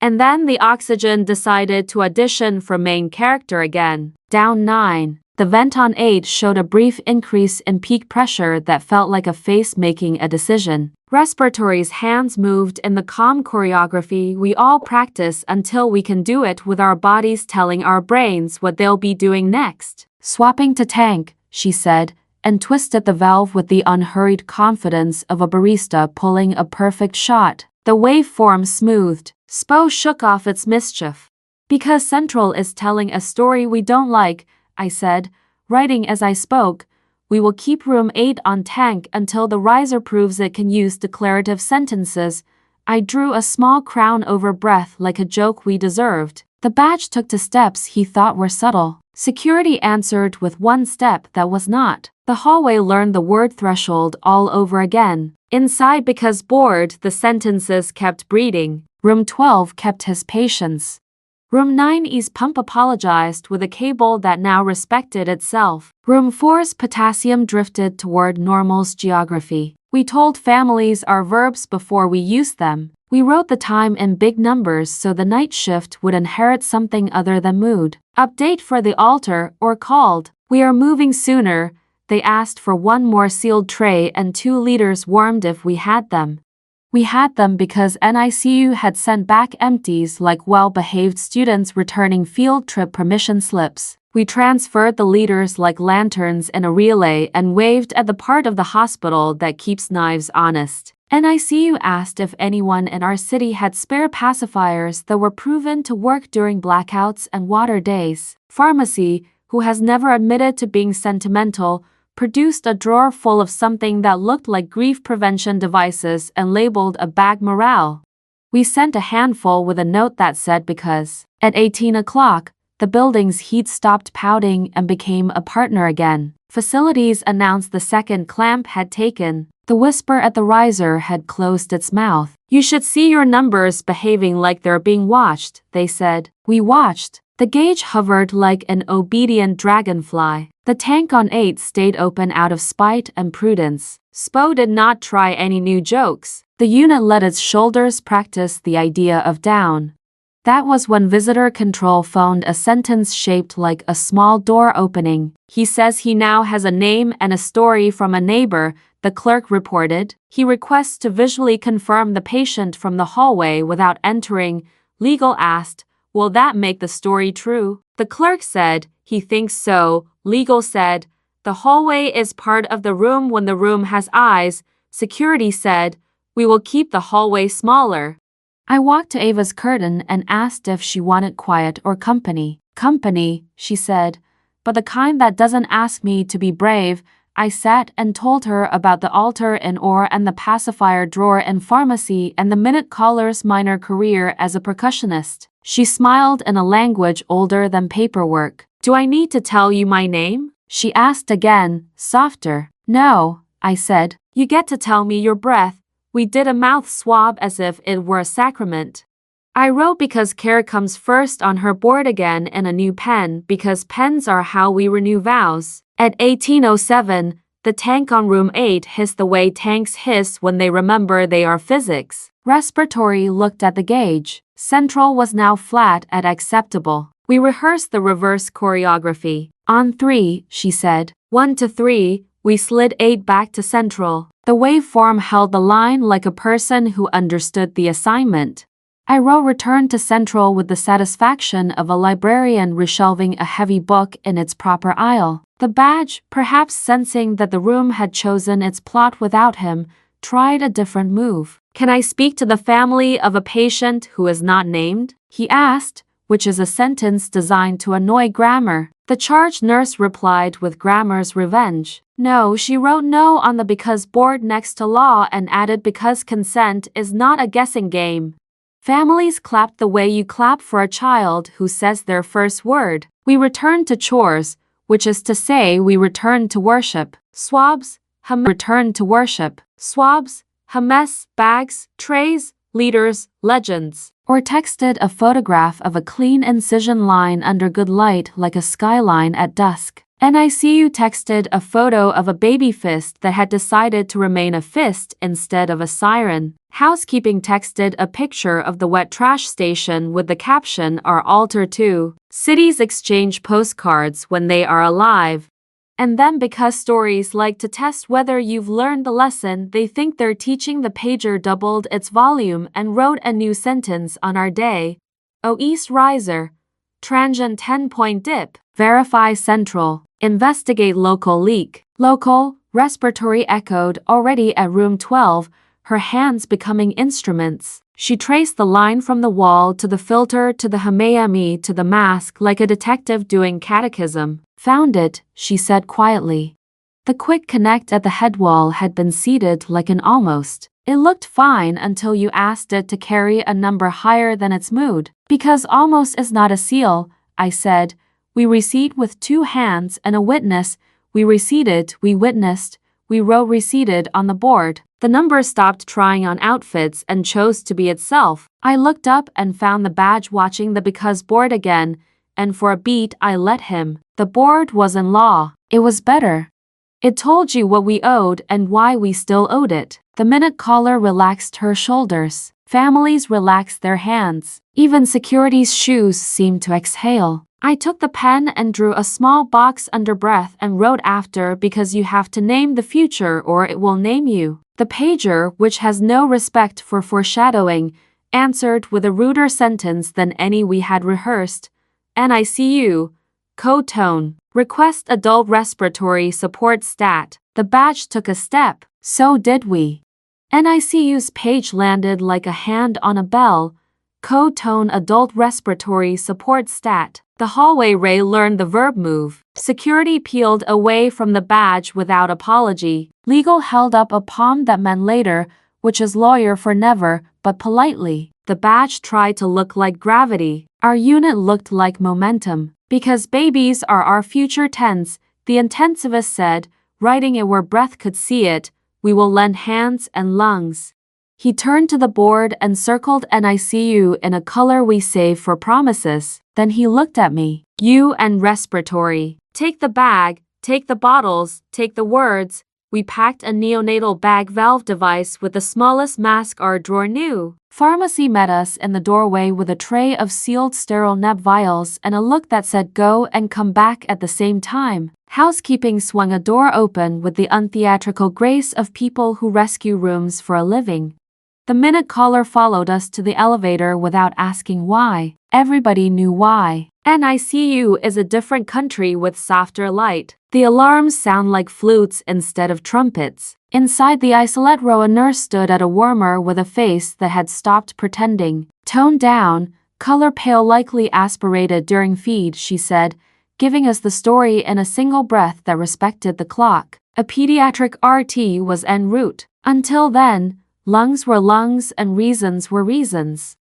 And then the oxygen decided to audition for main character again. Down 9. The vent on 8 showed a brief increase in peak pressure that felt like a face making a decision. Respiratory's hands moved in the calm choreography we all practice until we can do it with our bodies telling our brains what they'll be doing next. Swapping to tank, she said, and twisted the valve with the unhurried confidence of a barista pulling a perfect shot. The waveform smoothed. Spo shook off its mischief. Because Central is telling a story we don't like, I said, writing as I spoke, we will keep room 8 on tank until the riser proves it can use declarative sentences. I drew a small crown over breath like a joke we deserved. The badge took to steps he thought were subtle. Security answered with one step that was not. The hallway learned the word threshold all over again. Inside because bored, the sentences kept breeding. Room 12 kept his patience. Room 9's pump apologized with a cable that now respected itself. Room 4's potassium drifted toward normal's geography. We told families our verbs before we used them. We wrote the time in big numbers so the night shift would inherit something other than mood. Update for the altar or called. We are moving sooner. They asked for one more sealed tray and 2 liters warmed if we had them. We had them because NICU had sent back empties like well-behaved students returning field trip permission slips. We transferred the liters like lanterns in a relay and waved at the part of the hospital that keeps knives honest. NICU asked if anyone in our city had spare pacifiers that were proven to work during blackouts and water days. Pharmacy, who has never admitted to being sentimental, produced a drawer full of something that looked like grief prevention devices and labeled a bag morale. We sent a handful with a note that said because. At 18 o'clock, the building's heat stopped pouting and became a partner again. Facilities announced the second clamp had taken. The whisper at the riser had closed its mouth. You should see your numbers behaving like they're being watched, they said. We watched. The gauge hovered like an obedient dragonfly. The tank on 8 stayed open out of spite and prudence. Spo did not try any new jokes. The unit let its shoulders practice the idea of down. That was when visitor control phoned a sentence shaped like a small door opening. He says he now has a name and a story from a neighbor, the clerk reported. He requests to visually confirm the patient from the hallway without entering. Legal asked, will that make the story true? The clerk said, he thinks so. Legal said, the hallway is part of the room when the room has eyes. Security said, we will keep the hallway smaller. I walked to Ava's curtain and asked if she wanted quiet or company. Company, she said, but the kind that doesn't ask me to be brave. I sat and told her about the altar in ore and the pacifier drawer in pharmacy and the minute caller's minor career as a percussionist. She smiled in a language older than paperwork. Do I need to tell you my name? She asked again, softer. No, I said. You get to tell me your breath. We did a mouth swab as if it were a sacrament. I wrote because care comes first on her board again in a new pen because pens are how we renew vows. At 1807, the tank on room 8 hissed the way tanks hiss when they remember they are physics. Respiratory looked at the gauge. Central was now flat at acceptable. We rehearsed the reverse choreography. On 3, she said. 1 to 3, we slid 8 back to Central. The waveform held the line like a person who understood the assignment. I wrote return to Central with the satisfaction of a librarian reshelving a heavy book in its proper aisle. The badge, perhaps sensing that the room had chosen its plot without him, tried a different move. Can I speak to the family of a patient who is not named? He asked, which is a sentence designed to annoy grammar. The charge nurse replied with grammar's revenge. No, she wrote no on the because board next to law and added because consent is not a guessing game. Families clapped the way you clap for a child who says their first word. We returned to chores, which is to say we returned to worship. Swabs, return to worship. Swabs, mess, bags, trays, leaders, legends. Or texted a photograph of a clean incision line under good light like a skyline at dusk. NICU texted a photo of a baby fist that had decided to remain a fist instead of a siren. Housekeeping texted a picture of the wet trash station with the caption "Our altar too." Cities exchange postcards when they are alive. And then because stories like to test whether you've learned the lesson, they think they're teaching, the pager doubled its volume and wrote a new sentence on our day. Oh, East Riser. Transient 10-point dip. Verify Central. Investigate local leak. Local, respiratory echoed already at room 12, her hands becoming instruments. She traced the line from the wall to the filter to the HMAME to the mask like a detective doing catechism. Found it, she said quietly. The quick connect at the head wall had been seated like an almost. It looked fine until you asked it to carry a number higher than its mood. Because almost is not a seal, I said. We recede with two hands and a witness. We receded, we witnessed, we wrote receded on the board. The number stopped trying on outfits and chose to be itself. I looked up and found the badge watching the because board again, and for a beat I let him. The board was in law. It was better. It told you what we owed and why we still owed it. The minute caller relaxed her shoulders. Families relaxed their hands. Even security's shoes seemed to exhale. I took the pen and drew a small box under breath and wrote after because you have to name the future or it will name you. The pager, which has no respect for foreshadowing, answered with a ruder sentence than any we had rehearsed. NICU. Code tone. Request adult respiratory support stat. The badge took a step. So did we. NICU's page landed like a hand on a bell. Code tone adult respiratory support stat. The hallway ray learned the verb move. Security peeled away from the badge without apology. Legal held up a palm that meant later, which is lawyer for never, but politely. The badge tried to look like gravity. Our unit looked like momentum. Because babies are our future tense, the intensivist said, writing it where breath could see it, we will lend hands and lungs. He turned to the board and circled NICU in a color we save for promises. Then he looked at me. You and respiratory. Take the bag, take the bottles, take the words. We packed a neonatal bag valve device with the smallest mask our drawer knew. Pharmacy met us in the doorway with a tray of sealed sterile neb vials and a look that said go and come back at the same time. Housekeeping swung a door open with the untheatrical grace of people who rescue rooms for a living. The minute caller followed us to the elevator without asking why. Everybody knew why. NICU is a different country with softer light. The alarms sound like flutes instead of trumpets. Inside the isolate row, a nurse stood at a warmer with a face that had stopped pretending. Toned down, color pale, likely aspirated during feed, she said, giving us the story in a single breath that respected the clock. A pediatric RT was en route. Until then, lungs were lungs and reasons were reasons.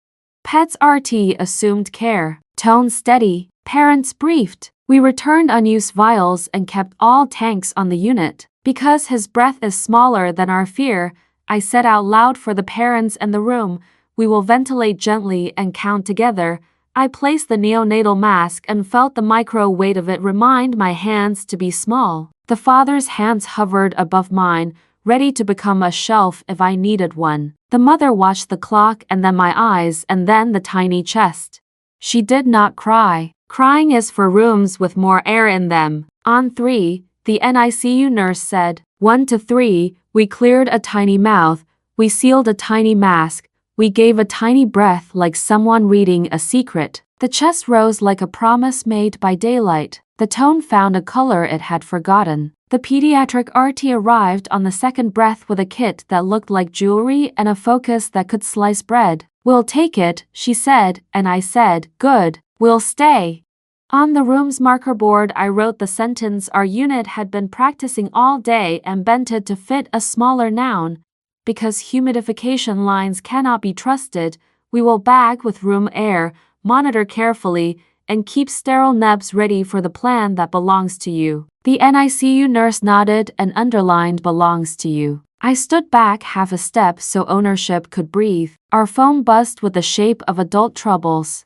Pets RT assumed care. Tone steady. Parents briefed. We returned unused vials and kept all tanks on the unit. Because his breath is smaller than our fear, I said out loud for the parents in the room, we will ventilate gently and count together. I placed the neonatal mask and felt the micro weight of it remind my hands to be small. The father's hands hovered above mine, ready to become a shelf if I needed one. The mother watched the clock and then my eyes and then the tiny chest. She did not cry. Crying is for rooms with more air in them. On 3, the NICU nurse said. 1 to 3, we cleared a tiny mouth, we sealed a tiny mask, we gave a tiny breath like someone reading a secret. The chest rose like a promise made by daylight. The tone found a color it had forgotten. The pediatric RT arrived on the second breath with a kit that looked like jewelry and a focus that could slice bread. We'll take it, she said, and I said, good. We'll stay. On the room's marker board, I wrote the sentence our unit had been practicing all day and bent it to fit a smaller noun. Because humidification lines cannot be trusted, we will bag with room air, monitor carefully, and keep sterile nebs ready for the plan that belongs to you. The NICU nurse nodded and underlined belongs to you. I stood back half a step so ownership could breathe. Our phone buzzed with the shape of adult troubles.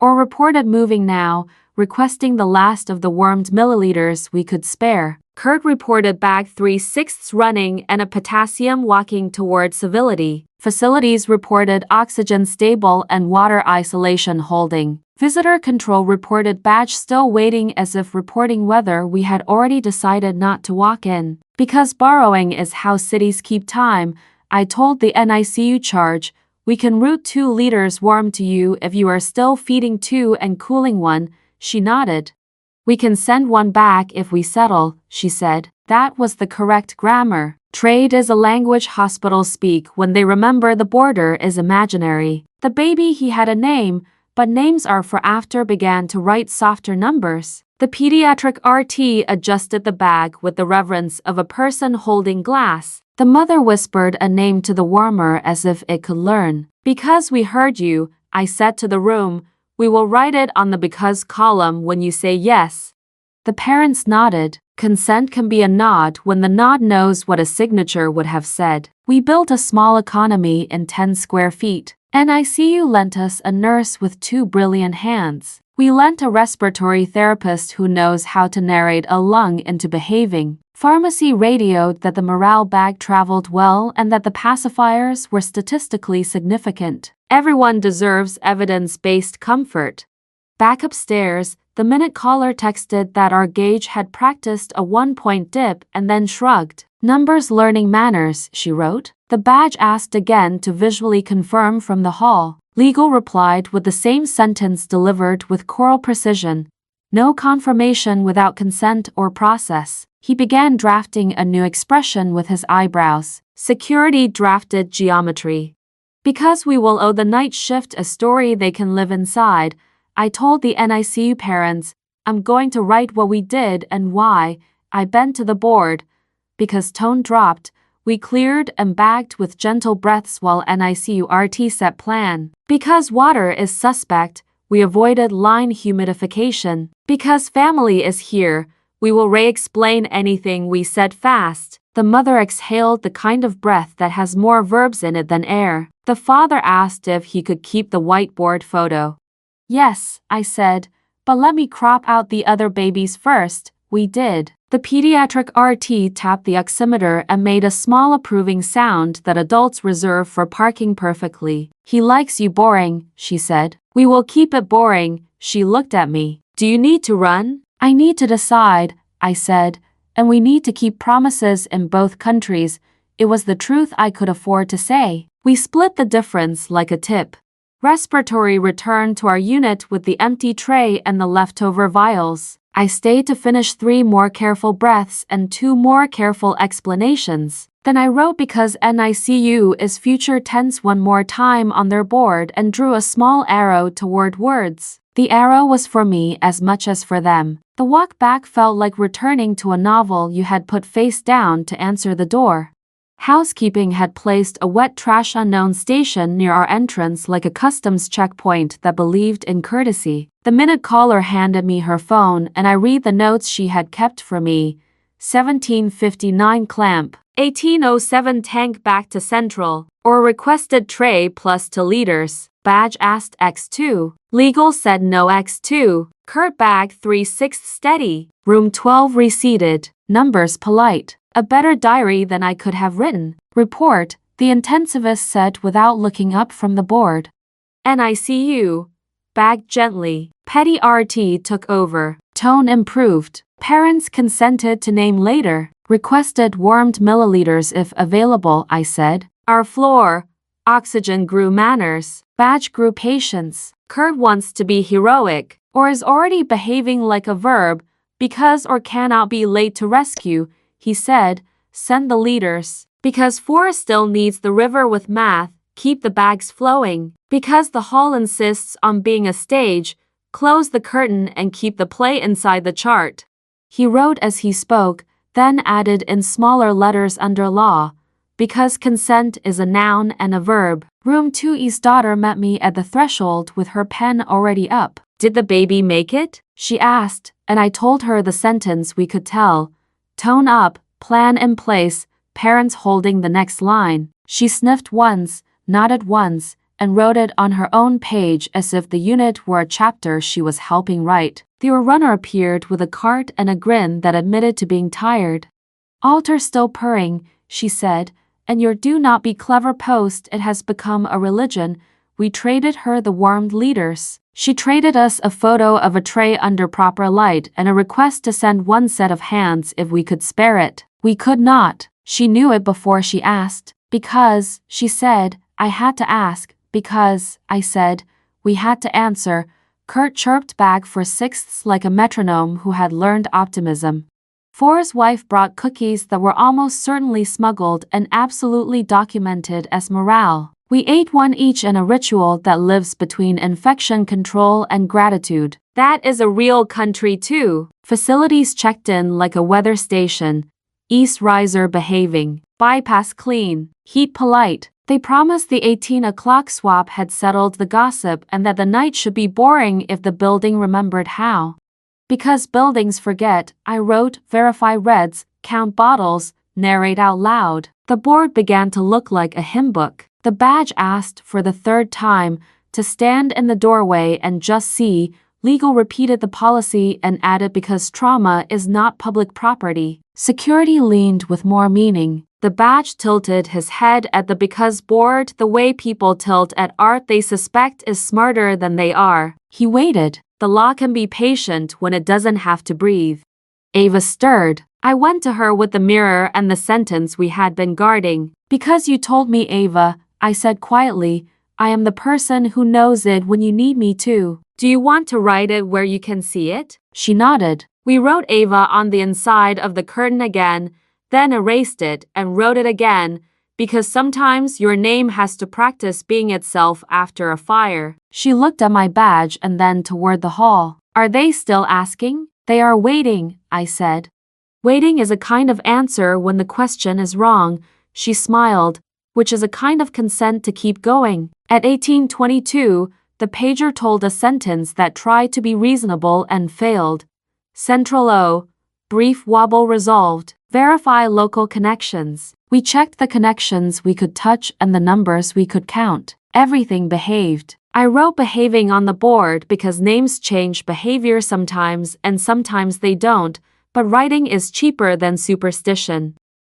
Or reported moving now, requesting the last of the warmed milliliters we could spare. Kurt reported bag 3/6 running and a potassium walking toward civility. Facilities reported oxygen stable and water isolation holding. Visitor control reported badge still waiting as if reporting whether we had already decided not to walk in. Because borrowing is how cities keep time, I told the NICU charge, we can route 2 liters warm to you if you are still feeding 2 and cooling 1. She nodded. We can send 1 back if we settle, she said. That was the correct grammar. Trade is a language hospitals speak when they remember the border is imaginary. The baby he had a name, but names are for after began to write softer numbers. The pediatric RT adjusted the bag with the reverence of a person holding glass. The mother whispered a name to the warmer as if it could learn. Because we heard you, I said to the room, we will write it on the because column when you say yes. The parents nodded. Consent can be a nod when the nod knows what a signature would have said. We built a small economy in 10 square feet. NICU lent us a nurse with 2 brilliant hands. We lent a respiratory therapist who knows how to narrate a lung into behaving. Pharmacy radioed that the morale bag traveled well and that the pacifiers were statistically significant. Everyone deserves evidence-based comfort. Back upstairs, the minute caller texted that our gauge had practiced a 1-point dip and then shrugged. Numbers learning manners, she wrote. The badge asked again to visually confirm from the hall. Legal replied with the same sentence delivered with choral precision. No confirmation without consent or process. He began drafting a new expression with his eyebrows. Security drafted geometry. Because we will owe the night shift a story they can live inside, I told the NICU parents, I'm going to write what we did and why. I bent to the board. Because tone dropped, we cleared and bagged with gentle breaths while NICU RT set plan. Because water is suspect, we avoided line humidification. Because family is here, we will re-explain anything we said fast. The mother exhaled the kind of breath that has more verbs in it than air. The father asked if he could keep the whiteboard photo. Yes, I said, but let me crop out the other babies first. We did. The pediatric RT tapped the oximeter and made a small approving sound that adults reserve for parking perfectly. He likes you boring, she said. We will keep it boring, she looked at me. Do you need to run? I need to decide, I said, and we need to keep promises in both countries. It was the truth I could afford to say. We split the difference like a tip. Respiratory returned to our unit with the empty tray and the leftover vials. I stayed to finish 3 more careful breaths and 2 more careful explanations. Then I wrote because NICU is future tense 1 more time on their board and drew a small arrow toward words. The arrow was for me as much as for them. The walk back felt like returning to a novel you had put face down to answer the door. Housekeeping had placed a wet trash unknown station near our entrance like a customs checkpoint that believed in courtesy. The minute caller handed me her phone and I read the notes she had kept for me. 1759 clamp. 1807 tank back to Central. Or requested tray plus 2 liters. Badge asked X2. Legal said no X2. Kurt bag 3/6 steady. Room 12 reseated. Numbers polite. A better diary than I could have written. Report, the intensivist said without looking up from the board. NICU. Bag gently. Petty RT took over. Tone improved. Parents consented to name later. Requested warmed milliliters if available, I said. Our floor. Oxygen grew manners. Badge grew patience. Kurt wants to be heroic, or is already behaving like a verb, because or cannot be late to rescue. He said, send the liters. Because 4 still needs the river with math, keep the bags flowing. Because the hall insists on being a stage, Close the curtain and keep the play inside the chart. He wrote as he spoke, then added in smaller letters under law, because consent is a noun and a verb. Room 2E's daughter met me at the threshold with her pen already up. Did the baby make it? She asked, and I told her the sentence we could tell. Tone up, plan in place, parents holding the next line. She sniffed once, nodded once, and wrote it on her own page as if the unit were a chapter she was helping write. The runner appeared with a cart and a grin that admitted to being tired. Alter still purring, she said, and your do not be clever post, it has become a religion. We traded her the warmed leaders. She traded us a photo of a tray under proper light and a request to send one set of hands if we could spare it. We could not. She knew it before she asked. Because, she said, I had to ask. Because, I said, we had to answer. Kurt chirped back for sixths like a metronome who had learned optimism. Four's wife brought cookies that were almost certainly smuggled and absolutely documented as morale. We ate one each in a ritual that lives between infection control and gratitude. That is a real country too. Facilities checked in like a weather station. East riser behaving. Bypass clean. Heat polite. They promised the 18 o'clock swap had settled the gossip and that the night should be boring if the building remembered how. Because buildings forget, I wrote, verify reds, count bottles, narrate out loud. The board began to look like a hymn book. The badge asked for the third time to stand in the doorway and just see. Legal repeated the policy and added because trauma is not public property. Security leaned with more meaning. The badge tilted his head at the because board the way people tilt at art they suspect is smarter than they are. He waited. The law can be patient when it doesn't have to breathe. Ava stirred. I went to her with the mirror and the sentence we had been guarding. Because you told me, Ava, I said quietly, I am the person who knows it when you need me to. Do you want to write it where you can see it? She nodded. We wrote Ava on the inside of the curtain again, then erased it and wrote it again, because sometimes your name has to practice being itself after a fire. She looked at my badge and then toward the hall. Are they still asking? They are waiting, I said. Waiting is a kind of answer when the question is wrong, she smiled, which is a kind of consent to keep going. At 1822, the pager told a sentence that tried to be reasonable and failed. Central O. Brief wobble resolved. Verify local connections. We checked the connections we could touch and the numbers we could count. Everything behaved. I wrote behaving on the board because names change behavior sometimes and sometimes they don't, but writing is cheaper than superstition.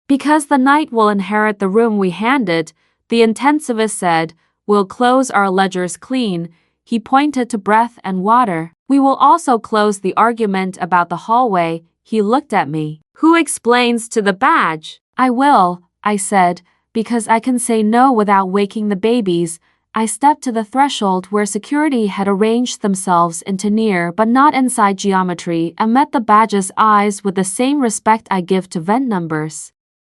Because the night will inherit the room we handed, the intensivist said, we'll close our ledgers clean. He pointed to breath and water. We will also close the argument about the hallway. He looked at me. Who explains to the badge? I will, I said, because I can say no without waking the babies. I stepped to the threshold where security had arranged themselves into near but not inside geometry and met the badge's eyes with the same respect I give to vent numbers.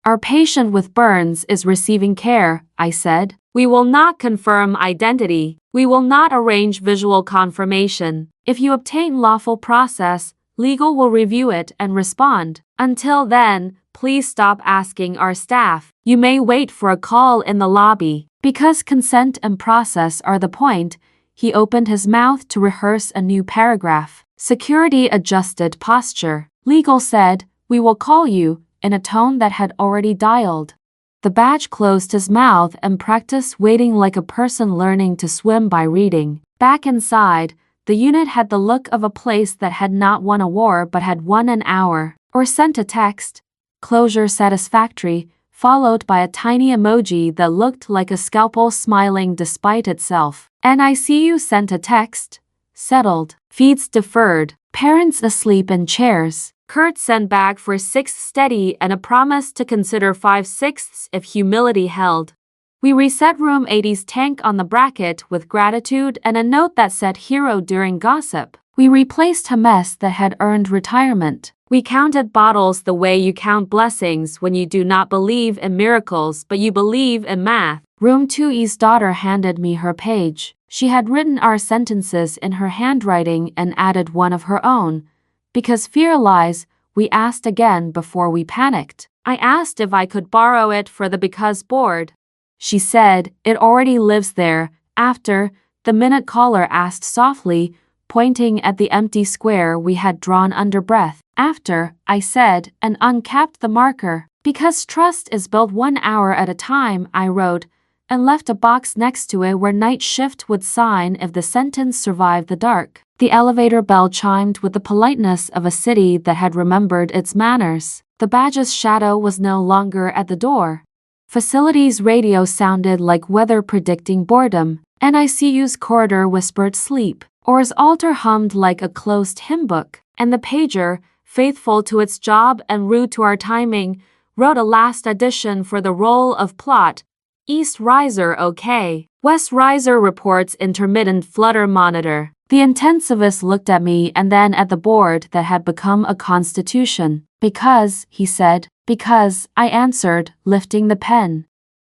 Our patient with burns is receiving care, I said. We will not confirm identity. We will not arrange visual confirmation. If you obtain lawful process, legal will review it and respond. Until then, please stop asking our staff. You may wait for a call in the lobby. Because consent and process are the point, he opened his mouth to rehearse a new paragraph. Security adjusted posture. Legal said, we will call you, in a tone that had already dialed. The badge closed his mouth and practiced waiting like a person learning to swim by reading. Back inside, the unit had the look of a place that had not won a war but had won an hour, or sent a text, closure satisfactory, followed by a tiny emoji that looked like a scalpel smiling despite itself. NICU sent a text, settled, feeds deferred, parents asleep in chairs. Kurt sent back for 6 steady and a promise to consider 5/6 if humility held. We reset room 80's tank on the bracket with gratitude and a note that said hero during gossip. We replaced a mess that had earned retirement. We counted bottles the way you count blessings when you do not believe in miracles but you believe in math. Room 2E's daughter handed me her page. She had written our sentences in her handwriting and added one of her own. Because fear lies, we asked again before we panicked. I asked if I could borrow it for the because board. She said it already lives there. After, the minute caller asked softly, pointing at the empty square we had drawn under breath. After, I said, and uncapped the marker. Because trust is built 1 hour at a time, I wrote, and left a box next to it where night shift would sign if the sentence survived the dark. The elevator bell chimed with the politeness of a city that had remembered its manners. The badge's shadow was no longer at the door. Facilities radio sounded like weather predicting boredom. NICU's corridor whispered sleep. Or's altar hummed like a closed hymn book. And the pager, faithful to its job and rude to our timing, wrote a last addition for the role of plot. East riser okay. West riser reports intermittent flutter monitor. The intensivist looked at me and then at the board that had become a constitution. Because, he said. Because, I answered, lifting the pen.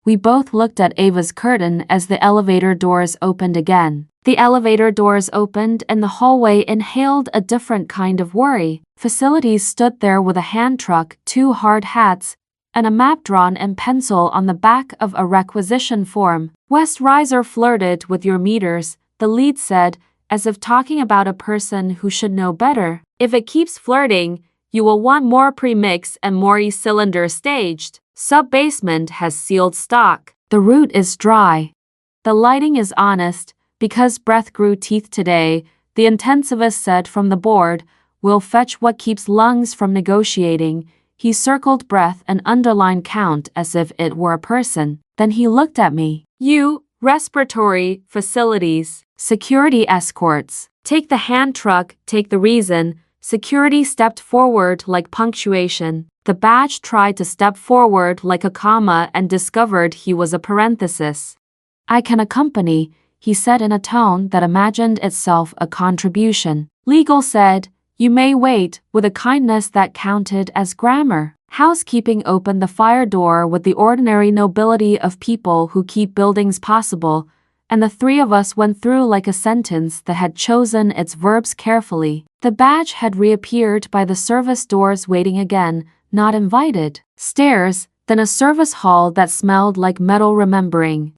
We both looked at Ava's curtain as the elevator doors opened again. The elevator doors opened and the hallway inhaled a different kind of worry. Facilities stood there with a hand truck, 2 hard hats, and a map drawn in pencil on the back of a requisition form. West riser flirted with your meters, the lead said, as if talking about a person who should know better. If it keeps flirting, you will want more premix and more E-cylinder staged. Sub-basement has sealed stock. The route is dry. The lighting is honest. Because breath grew teeth today, the intensivist said from the board, we'll fetch what keeps lungs from negotiating. He circled breath and underlined count as if it were a person. Then he looked at me. You, respiratory, facilities, security escorts. Take the hand truck, take the reason. Security stepped forward like punctuation. The badge tried to step forward like a comma and discovered he was a parenthesis. I can accompany, he said in a tone that imagined itself a contribution. Legal said, you may wait, with a kindness that counted as grammar. Housekeeping opened the fire door with the ordinary nobility of people who keep buildings possible, and the 3 of us went through like a sentence that had chosen its verbs carefully. The badge had reappeared by the service doors waiting again, not invited. Stairs, then a service hall that smelled like metal remembering.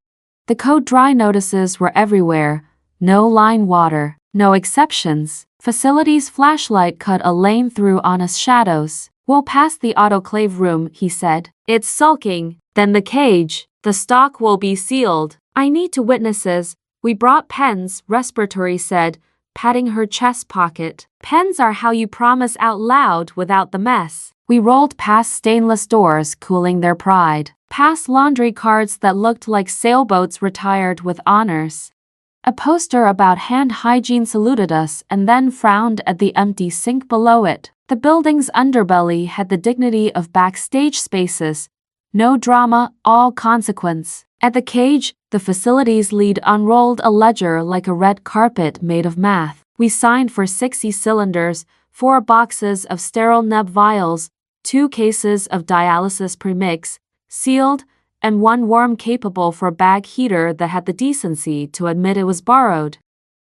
The code dry notices were everywhere. No line water. No exceptions. Facilities flashlight cut a lane through honest shadows. We'll pass the autoclave room, he said. It's sulking. Then the cage. The stock will be sealed. I need 2 witnesses. We brought pens, respiratory said, patting her chest pocket. Pens are how you promise out loud without the mess. We rolled past stainless doors, cooling their pride. Past laundry carts that looked like sailboats retired with honors. A poster about hand hygiene saluted us and then frowned at the empty sink below it. The building's underbelly had the dignity of backstage spaces. No drama, all consequence. At the cage, the facilities lead unrolled a ledger like a red carpet made of math. We signed for 6 E-cylinders, 4 boxes of sterile neb vials, 2 cases of dialysis premix, sealed, and 1 worm capable for bag heater that had the decency to admit it was borrowed.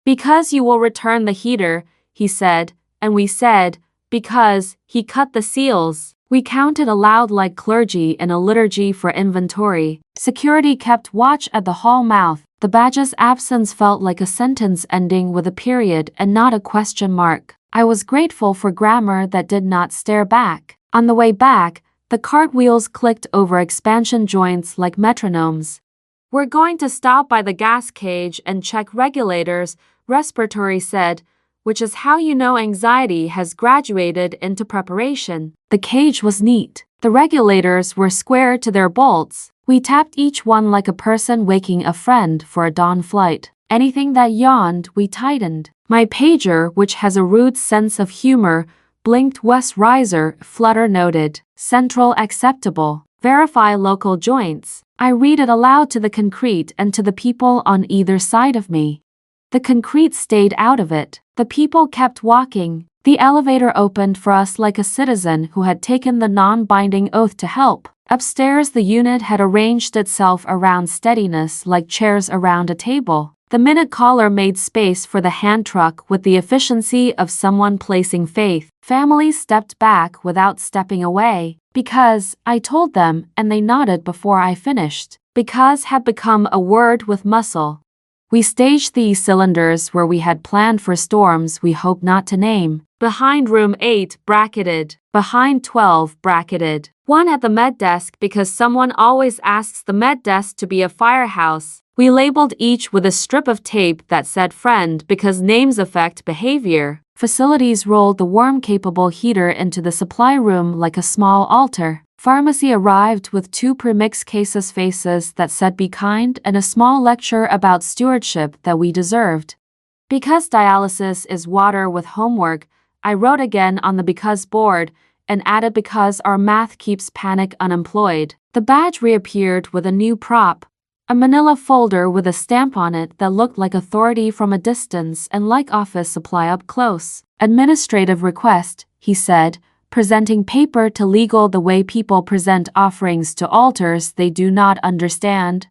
Because you will return the heater, he said, and we said, because he cut the seals. We counted aloud like clergy in a liturgy for inventory. Security kept watch at the hall mouth. The badge's absence felt like a sentence ending with a period and not a question mark. I was grateful for grammar that did not stare back. On the way back, the cartwheels clicked over expansion joints like metronomes. We're going to stop by the gas cage and check regulators, respiratory said, which is how you know anxiety has graduated into preparation. The cage was neat. The regulators were square to their bolts. We tapped each one like a person waking a friend for a dawn flight. Anything that yawned, we tightened. My pager, which has a rude sense of humor, blinked West riser, flutter noted. Central acceptable. Verify local joints. I read it aloud to the concrete and to the people on either side of me. The concrete stayed out of it. The people kept walking. The elevator opened for us like a citizen who had taken the non-binding oath to help. Upstairs, the unit had arranged itself around steadiness like chairs around a table. The minute caller made space for the hand truck with the efficiency of someone placing faith. Families stepped back without stepping away. Because, I told them, and they nodded before I finished. Because had become a word with muscle. We staged the cylinders where we had planned for storms we hope not to name. Behind room 8 bracketed. Behind 12 bracketed. One at the med desk because someone always asks the med desk to be a firehouse. We labeled each with a strip of tape that said friend because names affect behavior. Facilities rolled the worm-capable heater into the supply room like a small altar. Pharmacy arrived with 2 premix cases faces that said be kind and a small lecture about stewardship that we deserved. Because dialysis is water with homework, I wrote again on the because board and added because our math keeps panic unemployed. The badge reappeared with a new prop. A manila folder with a stamp on it that looked like authority from a distance and like office supply up close. Administrative request, he said, presenting paper to legal the way people present offerings to altars they do not understand.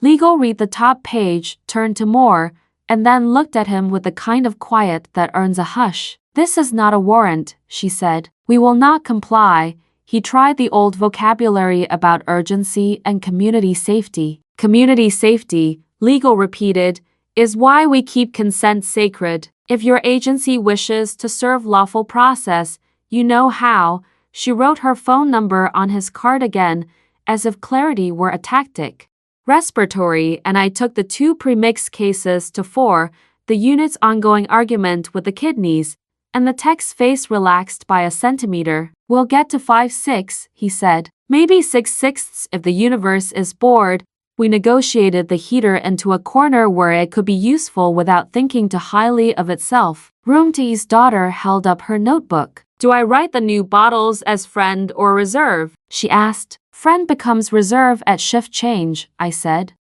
Legal read the top page, turned to Moore, and then looked at him with the kind of quiet that earns a hush. This is not a warrant, she said. We will not comply. He tried the old vocabulary about urgency and community safety. Community safety, legal repeated, is why we keep consent sacred. If your agency wishes to serve lawful process, you know how. She wrote her phone number on his card again, as if clarity were a tactic. Respiratory, and I took the 2 premix cases to 4, the unit's ongoing argument with the kidneys, and the tech's face relaxed by a centimeter. We'll get to 5/6, he said. Maybe 6/6 if the universe is bored. We negotiated the heater into a corner where it could be useful without thinking too highly of itself. Room T's daughter held up her notebook. Do I write the new bottles as friend or reserve? She asked. Friend becomes reserve at shift change, I said.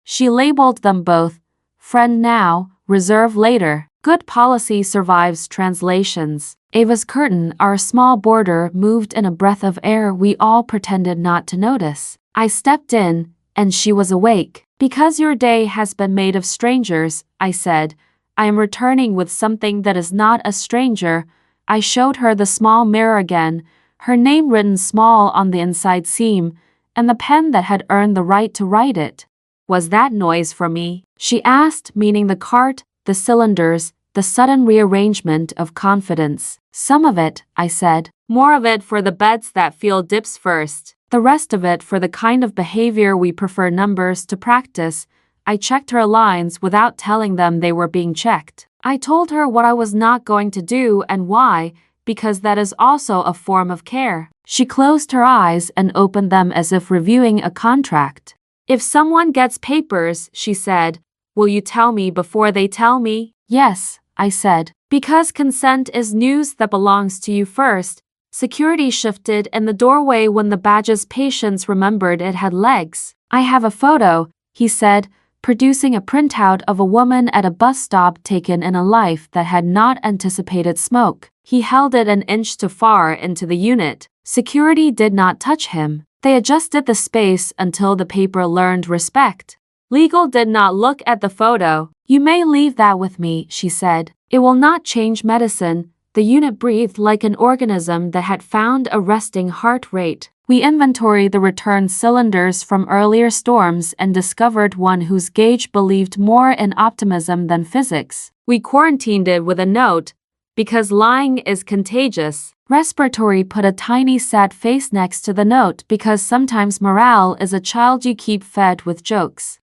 She labeled them both. Friend now, reserve later. Good policy survives translations. Ava's curtain, our small border, moved in a breath of air we all pretended not to notice. I stepped in, and she was awake. Because your day has been made of strangers, I said. I am returning with something that is not a stranger. I showed her the small mirror again, her name written small on the inside seam, and the pen that had earned the right to write it. Was that noise for me? She asked, meaning the cart, the cylinders, the sudden rearrangement of confidence. Some of it, I said. More of it for the beds that feel dips first. The rest of it for the kind of behavior we prefer numbers to practice. I checked her lines without telling them they were being checked. I told her what I was not going to do and why, because that is also a form of care. She closed her eyes and opened them as if reviewing a contract. If someone gets papers, she said, will you tell me before they tell me? Yes, I said. Because consent is news that belongs to you first. Security shifted in the doorway when the badge's patients remembered it had legs. I have a photo, he said, producing a printout of a woman at a bus stop taken in a life that had not anticipated smoke. He held it an inch too far into the unit. Security did not touch him. They adjusted the space until the paper learned respect. Legal did not look at the photo. You may leave that with me, she said. It will not change medicine. The unit breathed like an organism that had found a resting heart rate. We inventoried the return cylinders from earlier storms and discovered one whose gauge believed more in optimism than physics. We quarantined it with a note, because lying is contagious. Respiratory put a tiny sad face next to the note because sometimes morale is a child you keep fed with jokes.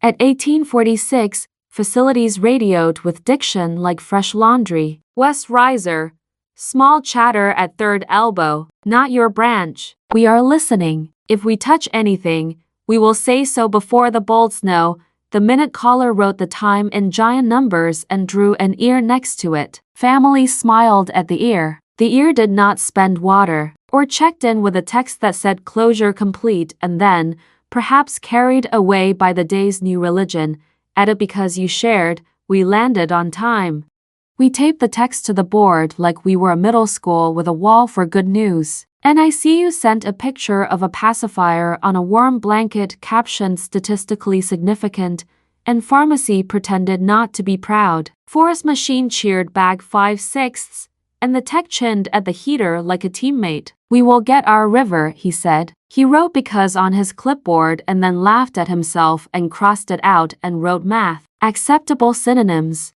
At 1846, facilities radioed with diction like fresh laundry. West riser. Small chatter at third elbow. Not your branch. We are listening. If we touch anything, we will say so before the bolts know. The minute caller wrote the time in giant numbers and drew an ear next to it. Family smiled at the ear. The ear did not spend water, or checked in with a text that said closure complete and then, perhaps carried away by the day's new religion, added because you shared, we landed on time. We taped the text to the board like we were a middle school with a wall for good news. NICU sent a picture of a pacifier on a warm blanket captioned statistically significant, and pharmacy pretended not to be proud. Force machine cheered bag 5/6, and the tech chinned at the heater like a teammate. We will get our river, he said. He wrote because on his clipboard and then laughed at himself and crossed it out and wrote math. Acceptable synonyms.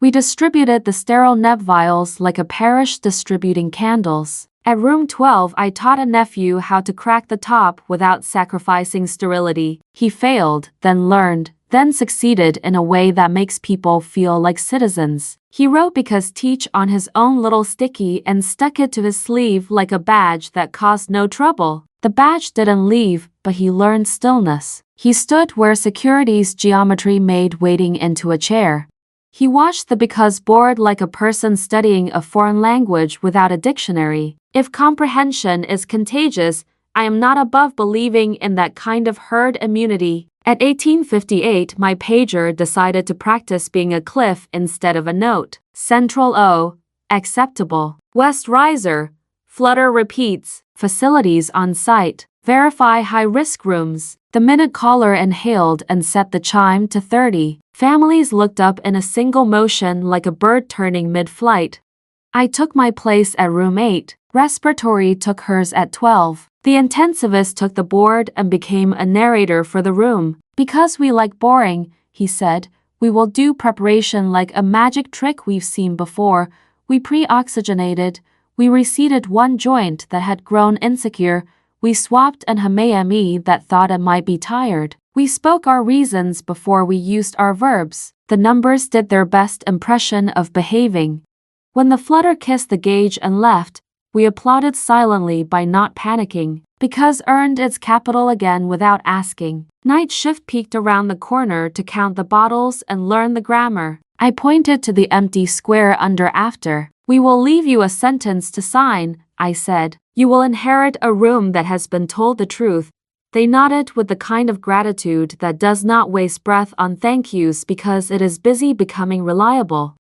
We distributed the sterile neb vials like a parish distributing candles. At room 12, I taught a nephew how to crack the top without sacrificing sterility. He failed, then learned, then succeeded in a way that makes people feel like citizens. He wrote because teach on his own little sticky and stuck it to his sleeve like a badge that caused no trouble. The badge didn't leave, but he learned stillness. He stood where security's geometry made waiting into a chair. He watched the because board like a person studying a foreign language without a dictionary. If comprehension is contagious, I am not above believing in that kind of herd immunity. At 1858, my pager decided to practice being a cliff instead of a note. Central O, acceptable. West riser, flutter repeats, facilities on site, verify high-risk rooms. The minute caller inhaled and set the chime to 30. Families looked up in a single motion like a bird turning mid-flight. I took my place at room 8. Respiratory took hers at 12. The intensivist took the board and became a narrator for the room. Because we like boring, he said, we will do preparation like a magic trick we've seen before. We pre-oxygenated. We reseated one joint that had grown insecure. We swapped an HME that thought it might be tired. We spoke our reasons before we used our verbs. The numbers did their best impression of behaving. When the flutter kissed the gauge and left, we applauded silently by not panicking, because earned its capital again without asking. Night shift peeked around the corner to count the bottles and learn the grammar. I pointed to the empty square under after. We will leave you a sentence to sign, I said. You will inherit a room that has been told the truth. They nodded with the kind of gratitude that does not waste breath on thank yous because it is busy becoming reliable.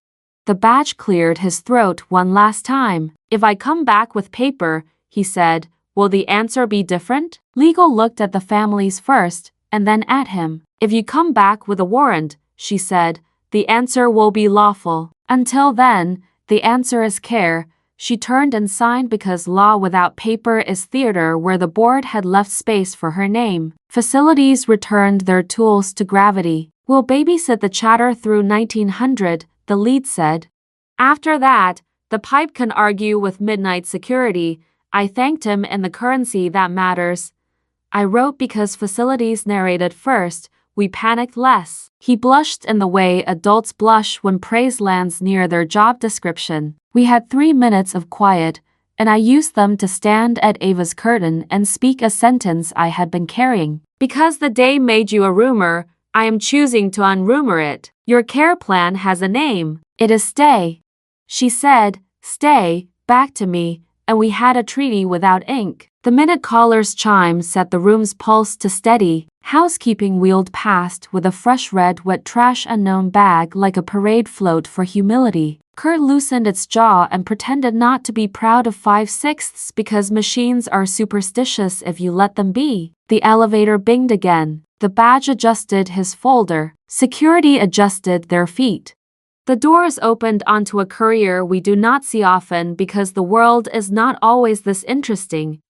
The badge cleared his throat one last time. If I come back with paper, he said, will the answer be different? Legal looked at the families first, and then at him. If you come back with a warrant, she said, the answer will be lawful. Until then, the answer is care. She turned and signed because law without paper is theater where the board had left space for her name. Facilities returned their tools to gravity. We'll babysit the chatter through 1900, the lead said. After that, the pipe can argue with midnight security. I thanked him in the currency that matters. I wrote because facilities narrated first. We panicked less. He blushed in the way adults blush when praise lands near their job description. We had 3 minutes of quiet, and I used them to stand at Ava's curtain and speak a sentence I had been carrying. Because the day made you a rumor, I am choosing to unrumor it. Your care plan has a name. It is stay. She said, stay, back to me, and we had a treaty without ink. The minute caller's chime set the room's pulse to steady. Housekeeping wheeled past with a fresh red wet trash unknown bag like a parade float for humility. Kurt loosened its jaw and pretended not to be proud of 5/6 because machines are superstitious if you let them be. The elevator binged again. The badge adjusted his folder. Security adjusted their feet. The doors opened onto a career we do not see often because the world is not always this interesting.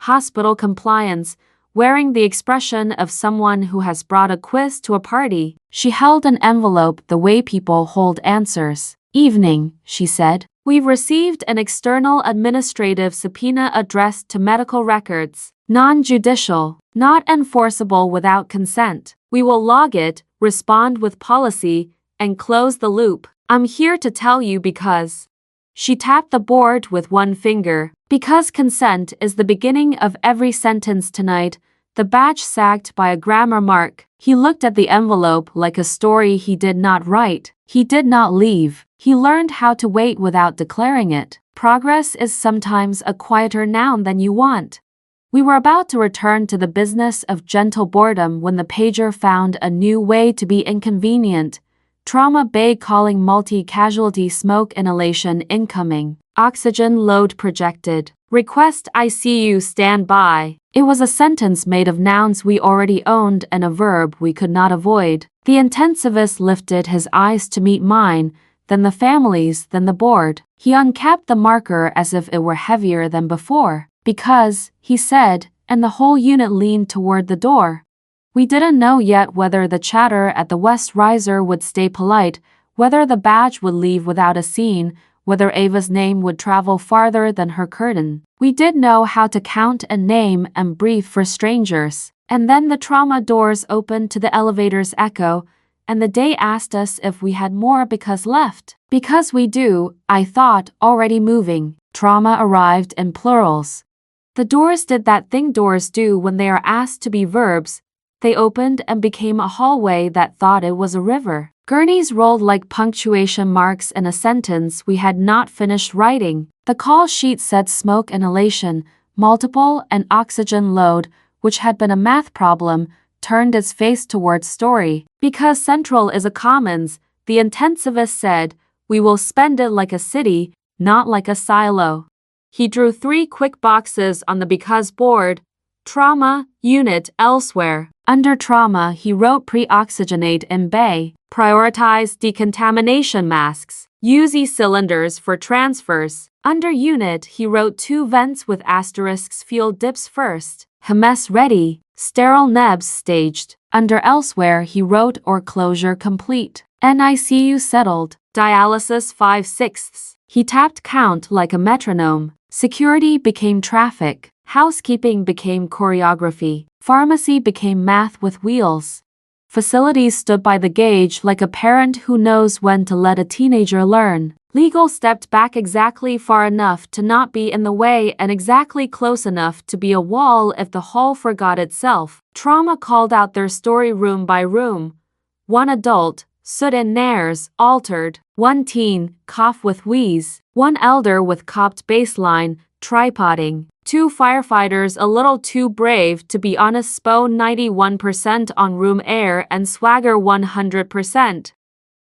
Hospital compliance, wearing the expression of someone who has brought a quiz to a party. She held an envelope the way people hold answers. Evening, she said. We've received an external administrative subpoena addressed to medical records. Non-judicial, not enforceable without consent. We will log it, respond with policy, and close the loop. I'm here to tell you because. She tapped the board with one finger. Because consent is the beginning of every sentence tonight. The badge sagged by a grammar mark. He looked at the envelope like a story he did not write. He did not leave. He learned how to wait without declaring it. Progress is sometimes a quieter noun than you want. We were about to return to the business of gentle boredom when the pager found a new way to be inconvenient. Trauma bay calling multi-casualty smoke inhalation incoming. Oxygen load projected. Request ICU standby. It was a sentence made of nouns we already owned and a verb we could not avoid. The intensivist lifted his eyes to meet mine, then the family's, then the board. He uncapped the marker as if it were heavier than before. Because, he said, and the whole unit leaned toward the door. We didn't know yet whether the chatter at the West Riser would stay polite, whether the badge would leave without a scene, whether Ava's name would travel farther than her curtain. We did know how to count and name and brief for strangers. And then the trauma doors opened to the elevator's echo, and the day asked us if we had more because left. Because we do, I thought, already moving. Trauma arrived in plurals. The doors did that thing doors do when they are asked to be verbs. They opened and became a hallway that thought it was a river. Gurneys rolled like punctuation marks in a sentence we had not finished writing. The call sheet said smoke inhalation, multiple, and oxygen load, which had been a math problem, turned its face towards story. Because Central is a commons, the intensivist said, we will spend it like a city, not like a silo. He drew 3 quick boxes on the because board. Trauma, unit, elsewhere. Under trauma, he wrote pre-oxygenate in bay. Prioritize decontamination masks. Use e-cylinders for transfers. Under unit, he wrote 2 vents with asterisks fuel dips first. HEMS ready. Sterile nebs staged. Under elsewhere, he wrote or closure complete. NICU settled. Dialysis 5/6. He tapped count like a metronome. Security became traffic. Housekeeping became choreography. Pharmacy became math with wheels. Facilities stood by the gauge like a parent who knows when to let a teenager learn. Legal stepped back exactly far enough to not be in the way and exactly close enough to be a wall if the hall forgot itself. Trauma called out their story room by room. 1 adult, soot and nares, altered. 1 teen, cough with wheeze. 1 elder with copped baseline, tripoding. 2 firefighters a little too brave to be honest spo 91% on room air and swagger 100%.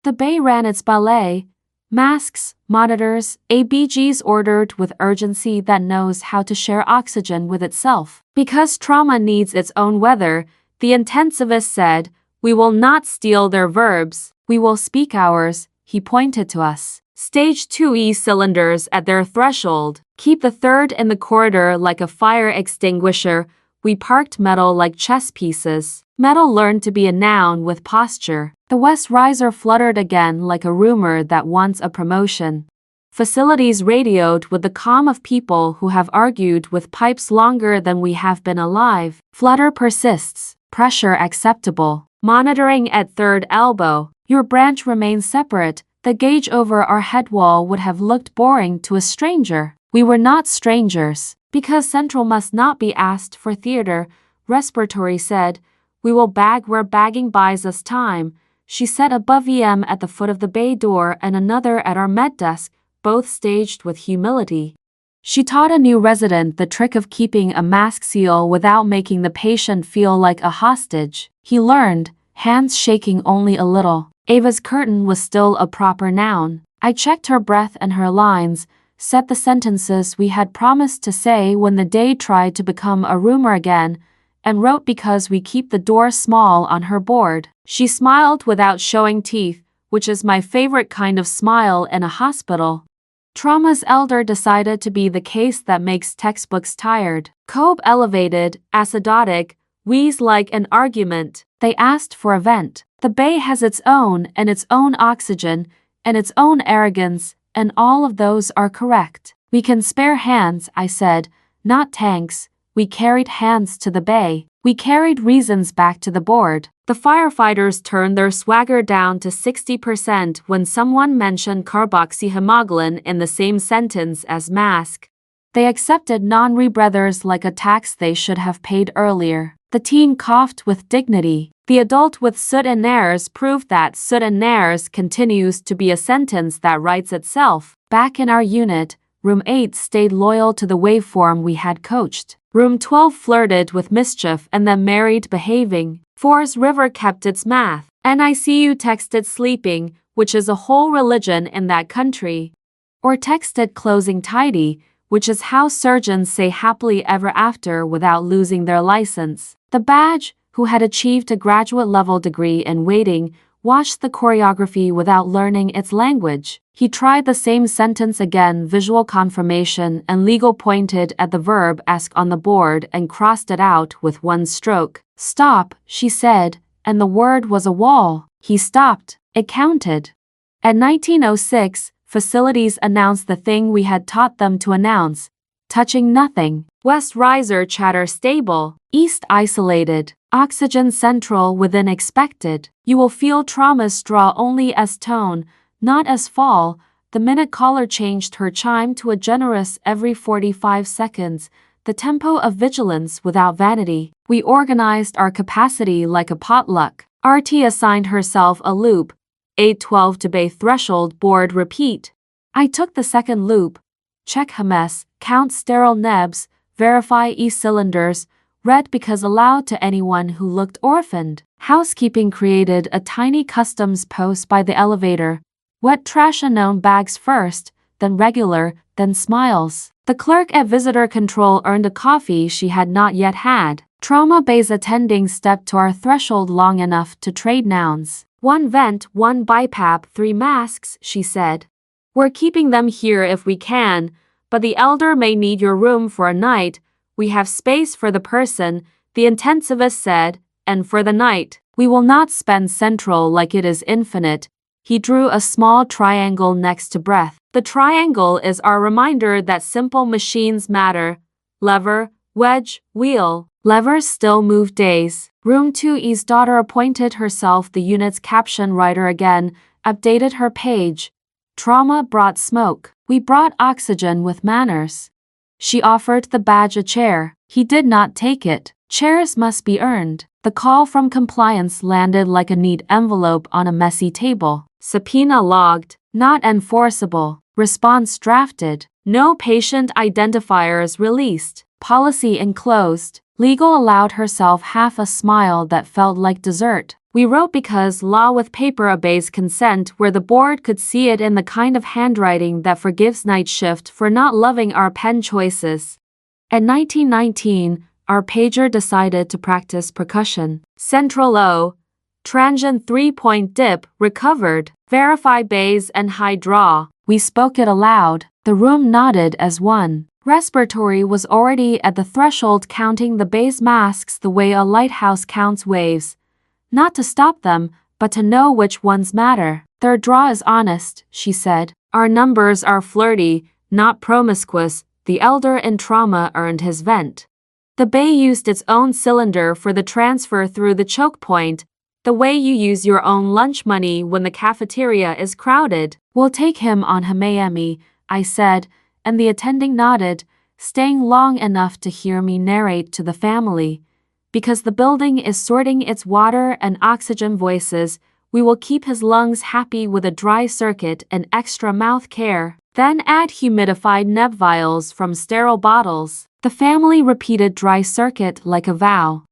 The bay ran its ballet. Masks, monitors, ABGs ordered with urgency that knows how to share oxygen with itself. Because trauma needs its own weather, the intensivist said, we will not steal their verbs, we will speak ours, he pointed to us. Stage 2 e-cylinders at their threshold. Keep the 3rd in the corridor like a fire extinguisher. We parked metal like chess pieces. Metal learned to be a noun with posture. The West Riser fluttered again like a rumor that wants a promotion. Facilities radioed with the calm of people who have argued with pipes longer than we have been alive. Flutter persists. Pressure acceptable. Monitoring at 3rd elbow. Your branch remains separate. The gauge over our head wall would have looked boring to a stranger. We were not strangers. Because Central must not be asked for theater, Respiratory said, we will bag where bagging buys us time. She set above EM at the foot of the bay door and another at our med desk, both staged with humility. She taught a new resident the trick of keeping a mask seal without making the patient feel like a hostage. He learned, hands shaking only a little. Ava's curtain was still a proper noun. I checked her breath and her lines, said the sentences we had promised to say when the day tried to become a rumor again, and wrote because we keep the door small on her board. She smiled without showing teeth, which is my favorite kind of smile in a hospital. Trauma's elder decided to be the case that makes textbooks tired. Cobe elevated, acidotic, wheeze like an argument. They asked for a vent. The bay has its own oxygen, and its own arrogance, and all of those are correct. We can spare hands, I said, not tanks. We carried hands to the bay. We carried reasons back to the board. The firefighters turned their swagger down to 60% when someone mentioned carboxyhemoglobin in the same sentence as mask. They accepted non-rebreathers like a tax they should have paid earlier. The teen coughed with dignity. The adult with soot and nares proved that soot and nares continues to be a sentence that writes itself. Back in our unit, Room 8 stayed loyal to the waveform we had coached. Room 12 flirted with mischief and then married behaving. 4's river kept its math. NICU texted sleeping, which is a whole religion in that country. Or texted closing tidy, which is how surgeons say happily ever after without losing their license. The badge, who had achieved a graduate-level degree in waiting, watched the choreography without learning its language. He tried the same sentence again, visual confirmation, and legal pointed at the verb ask on the board and crossed it out with one stroke. "Stop," she said, and the word was a wall. He stopped. It counted. At 1906, facilities announced the thing we had taught them to announce. Touching nothing. West riser chatter stable. East isolated. Oxygen central within expected. You will feel traumas draw only as tone, not as fall. The minute caller changed her chime to a generous every 45 seconds, the tempo of vigilance without vanity. We organized our capacity like a potluck. RT assigned herself a loop. 812 to bay threshold board repeat. I took the second loop. Check HMS, count sterile nebs, verify e-cylinders, read because allowed to anyone who looked orphaned. Housekeeping created a tiny customs post by the elevator. Wet trash unknown bags first, then regular, then smiles. The clerk at visitor control earned a coffee she had not yet had. Trauma bays attending stepped to our threshold long enough to trade nouns. "One vent, one BiPAP, 3 masks," she said. "We're keeping them here if we can, but the elder may need your room for a night. We have space for the person," the intensivist said, "and for the night. We will not spend central like it is infinite." He drew a small triangle next to breath. The triangle is our reminder that simple machines matter. Lever, wedge, wheel. Levers still move days. Room 2E's daughter appointed herself the unit's caption writer again, updated her page. Trauma brought smoke. We brought oxygen with manners. She offered the badge a chair. He did not take it. Chairs must be earned. The call from compliance landed like a neat envelope on a messy table. Subpoena logged. Not enforceable. Response drafted. No patient identifiers released. Policy enclosed. Legal allowed herself half a smile that felt like dessert. We wrote because law with paper obeys consent, where the board could see it in the kind of handwriting that forgives night shift for not loving our pen choices. At 1919, our pager decided to practice percussion. Central O. Transient 3-point dip, recovered. Verify bays and high draw. We spoke it aloud. The room nodded as one. Respiratory was already at the threshold, counting the base masks the way a lighthouse counts waves. Not to stop them, but to know which ones matter. "Their draw is honest," she said. "Our numbers are flirty, not promiscuous." The elder in trauma earned his vent. The bay used its own cylinder for the transfer through the choke point, the way you use your own lunch money when the cafeteria is crowded. "We'll take him on Miami," I said, and the attending nodded, staying long enough to hear me narrate to the family. "Because the building is sorting its water and oxygen voices, we will keep his lungs happy with a dry circuit and extra mouth care. Then add humidified neb vials from sterile bottles." The family repeated dry circuit like a vow.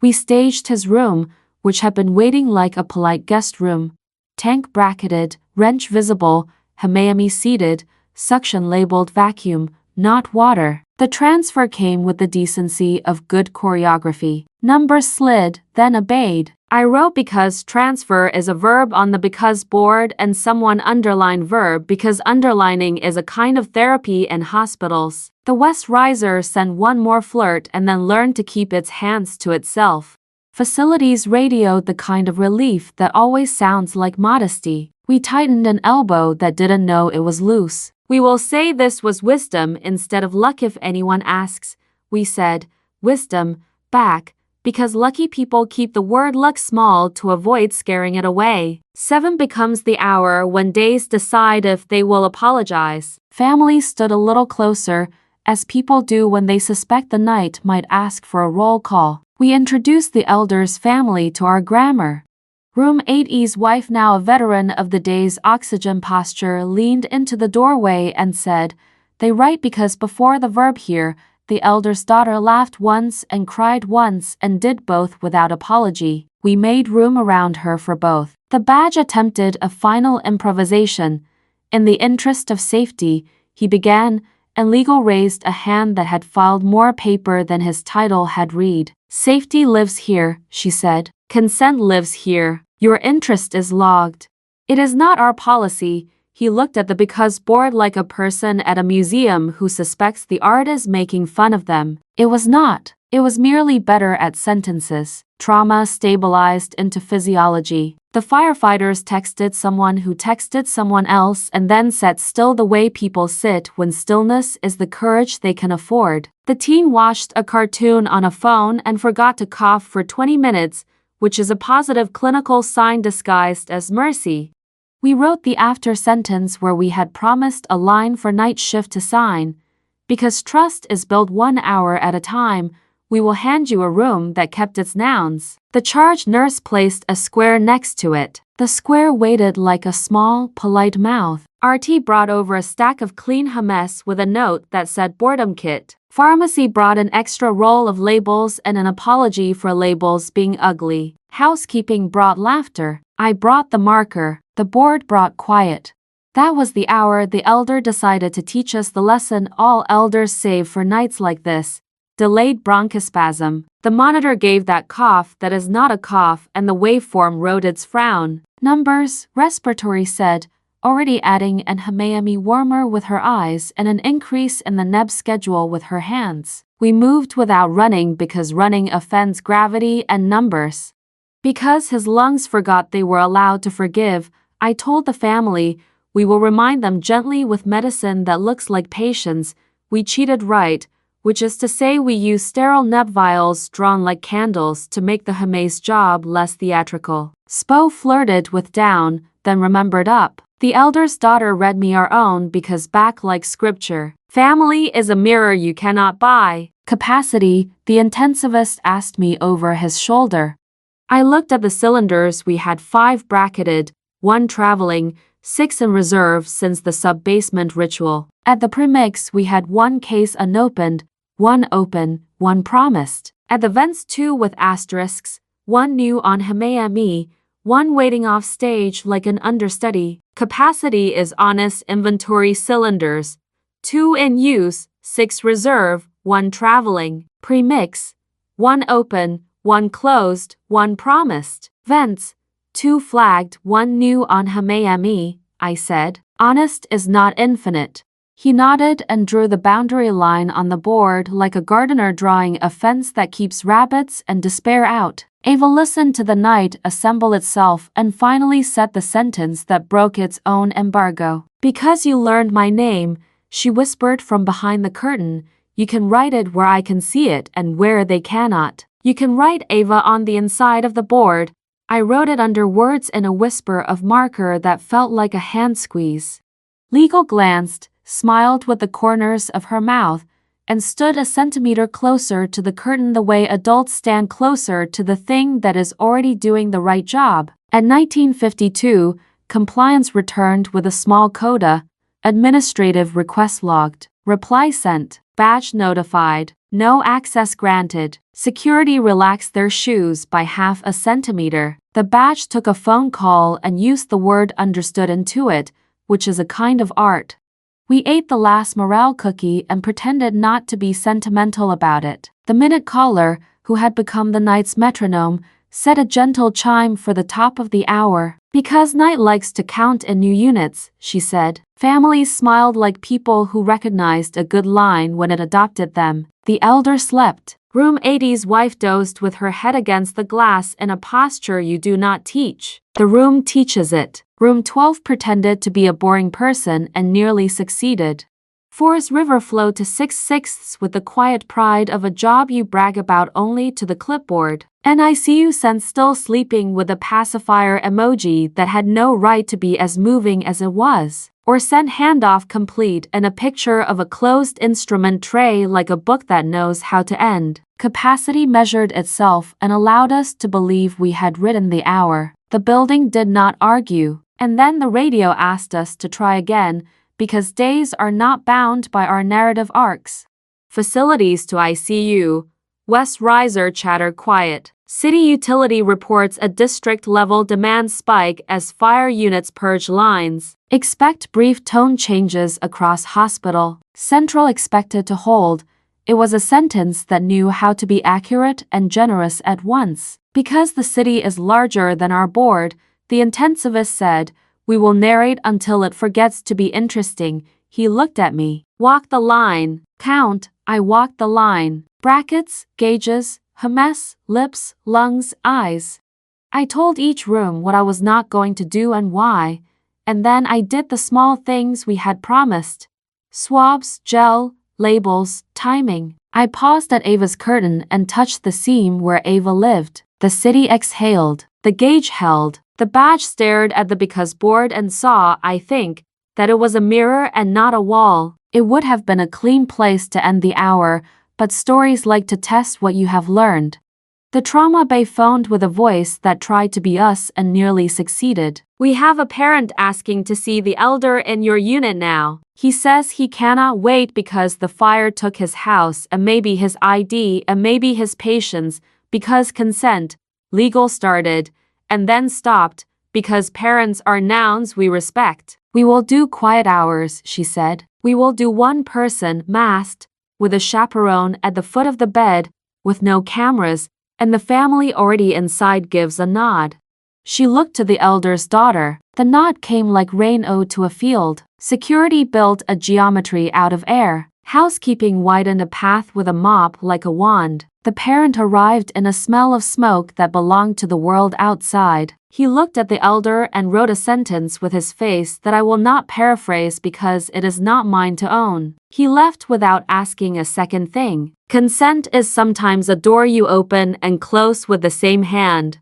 We staged his room, which had been waiting like a polite guest room. Tank bracketed, wrench visible, Miami seated, suction labeled vacuum, not water. The transfer came with the decency of good choreography. Numbers slid, then obeyed. I wrote because transfer is a verb on the because board, and someone underlined verb because underlining is a kind of therapy in hospitals. The West riser sent one more flirt and then learned to keep its hands to itself. Facilities radioed the kind of relief that always sounds like modesty. We tightened an elbow that didn't know it was loose. "We will say this was wisdom instead of luck if anyone asks." We said, "Wisdom, back," because lucky people keep the word luck small to avoid scaring it away. 7 becomes the hour when days decide if they will apologize. Families stood a little closer, as people do when they suspect the night might ask for a roll call. We introduced the elder's family to our grammar. Room 8E's wife, now a veteran of the day's oxygen posture, leaned into the doorway and said, "They write because before the verb here." The elder's daughter laughed once and cried once and did both without apology. We made room around her for both. The badge attempted a final improvisation. "In the interest of safety," he began, and Legal raised a hand that had filed more paper than his title had read. Safety lives here, she said. Consent lives here. Your interest is logged. It is not our policy. He looked at the because board like a person at a museum who suspects the art is making fun of them. It was not. It was merely better at sentences. Trauma stabilized into physiology. The firefighters texted someone who texted someone else and then sat still the way people sit when stillness is the courage they can afford. The teen watched a cartoon on a phone and forgot to cough for 20 minutes, which is a positive clinical sign disguised as mercy. We wrote the after sentence where we had promised a line for night shift to sign. Because trust is built 1 hour at a time, we will hand you a room that kept its nouns. The charge nurse placed a square next to it. The square waited like a small, polite mouth. RT brought over a stack of clean hummus with a note that said boredom kit. Pharmacy brought an extra roll of labels and an apology for labels being ugly. Housekeeping brought laughter. I brought the marker. The board brought quiet. That was the hour the elder decided to teach us the lesson all elders save for nights like this. Delayed bronchospasm. The monitor gave that cough that is not a cough and the waveform wrote its frown. Numbers, respiratory said, already adding an Hamaami warmer with her eyes and an increase in the NEB schedule with her hands. We moved without running because running offends gravity and numbers. Because his lungs forgot they were allowed to forgive, I told the family, we will remind them gently with medicine that looks like patience. We cheated right, which is to say we use sterile neb vials drawn like candles to make the Hamay's job less theatrical. Spo flirted with down, then remembered up. The elder's daughter read me our own because back like scripture. Family is a mirror you cannot buy. Capacity, the intensivist asked me over his shoulder. I looked at the cylinders. We had 5 bracketed, 1 traveling, 6 in reserve since the sub-basement ritual. At the premix we had 1 case unopened, 1 open, 1 promised. At the vents 2 with asterisks, 1 new on Hamaami, 1 waiting off stage like an understudy. Capacity is honest inventory cylinders. 2 in use, 6 reserve, 1 traveling. Premix, 1 open, 1 closed, 1 promised. Vents, 2 flagged, 1 new on Hamaami, I said. Honest is not infinite. He nodded and drew the boundary line on the board like a gardener drawing a fence that keeps rabbits and despair out. Ava listened to the night assemble itself and finally said the sentence that broke its own embargo. Because you learned my name, she whispered from behind the curtain, you can write it where I can see it and where they cannot. You can write Ava on the inside of the board. I wrote it under words in a whisper of marker that felt like a hand squeeze. Legal glanced, smiled with the corners of her mouth, and stood a centimeter closer to the curtain the way adults stand closer to the thing that is already doing the right job. At 1952, compliance returned with a small coda, administrative request logged, reply sent, badge notified, no access granted. Security relaxed their shoes by half a centimeter. The badge took a phone call and used the word understood into it, which is a kind of art. We ate the last morale cookie and pretended not to be sentimental about it. The minute caller, who had become the night's metronome, set a gentle chime for the top of the hour. Because night likes to count in new units, she said. Families smiled like people who recognized a good line when it adopted them. The elder slept. Room 80's wife dozed with her head against the glass in a posture you do not teach. The room teaches it. Room 12 pretended to be a boring person and nearly succeeded. 4's river flowed to 6/6 with the quiet pride of a job you brag about only to the clipboard. NICU sent still sleeping with a pacifier emoji that had no right to be as moving as it was. Or sent handoff complete and a picture of a closed instrument tray like a book that knows how to end. Capacity measured itself and allowed us to believe we had written the hour. The building did not argue. And then the radio asked us to try again, because days are not bound by our narrative arcs. Facilities to ICU. Wes Reiser chattered quiet. City utility reports a district-level demand spike as fire units purge lines. Expect brief tone changes across hospital. Central expected to hold. It was a sentence that knew how to be accurate and generous at once. Because the city is larger than our board, the intensivist said, we will narrate until it forgets to be interesting. He looked at me. Walk the line. Count. I walked the line. Brackets, gauges, humess, lips, lungs, eyes. I told each room what I was not going to do and why, and then I did the small things we had promised. Swabs, gel, labels, timing. I paused at Ava's curtain and touched the seam where Ava lived. The city exhaled. The gauge held. The badge stared at the because board and saw, I think, that it was a mirror and not a wall. It would have been a clean place to end the hour, but stories like to test what you have learned. The trauma bay phoned with a voice that tried to be us and nearly succeeded. We have a parent asking to see the elder in your unit now. He says he cannot wait because the fire took his house and maybe his ID and maybe his patience, because consent, legal started, and then stopped, because parents are nouns we respect. We will do quiet hours, she said. We will do one person, masked, with a chaperone at the foot of the bed, with no cameras, and the family already inside gives a nod. She looked to the elder's daughter. The nod came like rain to a field. Security built a geometry out of air. Housekeeping widened a path with a mop like a wand. The parent arrived in a smell of smoke that belonged to the world outside. He looked at the elder and wrote a sentence with his face that I will not paraphrase because it is not mine to own. He left without asking a second thing. Consent is sometimes a door you open and close with the same hand.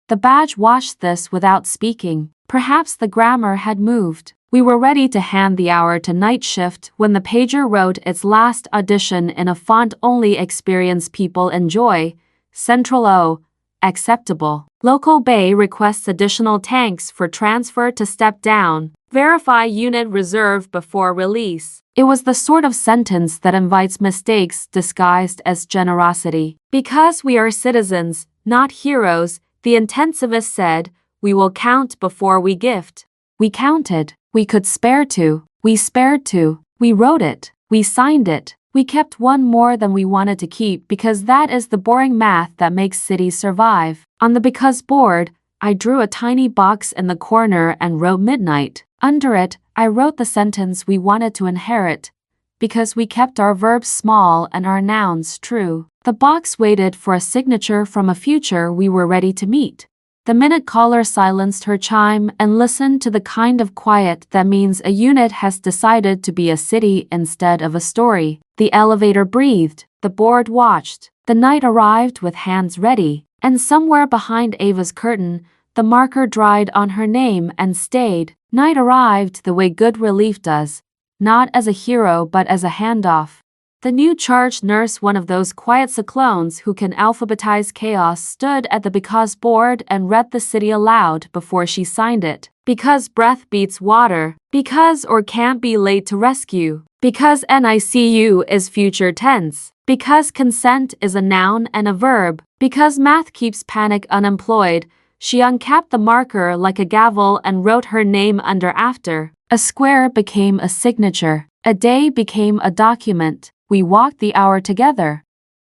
The badge watched this without speaking. Perhaps the grammar had moved. We were ready to hand the hour to night shift when the pager wrote its last audition in a font only experienced people enjoy. Central O. Acceptable. Local Bay requests additional tanks for transfer to step down. Verify unit reserve before release. It was the sort of sentence that invites mistakes disguised as generosity. Because we are citizens, not heroes, the intensivist said, we will count before we gift. We counted. We could spare two. We spared two. We wrote it. We signed it. We kept one more than we wanted to keep because that is the boring math that makes cities survive. On the because board, I drew a tiny box in the corner and wrote midnight. Under it, I wrote the sentence we wanted to inherit, because we kept our verbs small and our nouns true. The box waited for a signature from a future we were ready to meet. The minute caller silenced her chime and listened to the kind of quiet that means a unit has decided to be a city instead of a story. The elevator breathed. The board watched. The night arrived with hands ready, and somewhere behind Ava's curtain, the marker dried on her name and stayed. Night arrived the way good relief does, not as a hero but as a handoff. The new charge nurse, one of those quiet cyclones who can alphabetize chaos, stood at the because board and read the city aloud before she signed it. Because breath beats water. Because or can't be late to rescue. Because NICU is future tense. Because consent is a noun and a verb. Because math keeps panic unemployed. She uncapped the marker like a gavel and wrote her name under after. A square became a signature. A day became a document. We walked the hour together.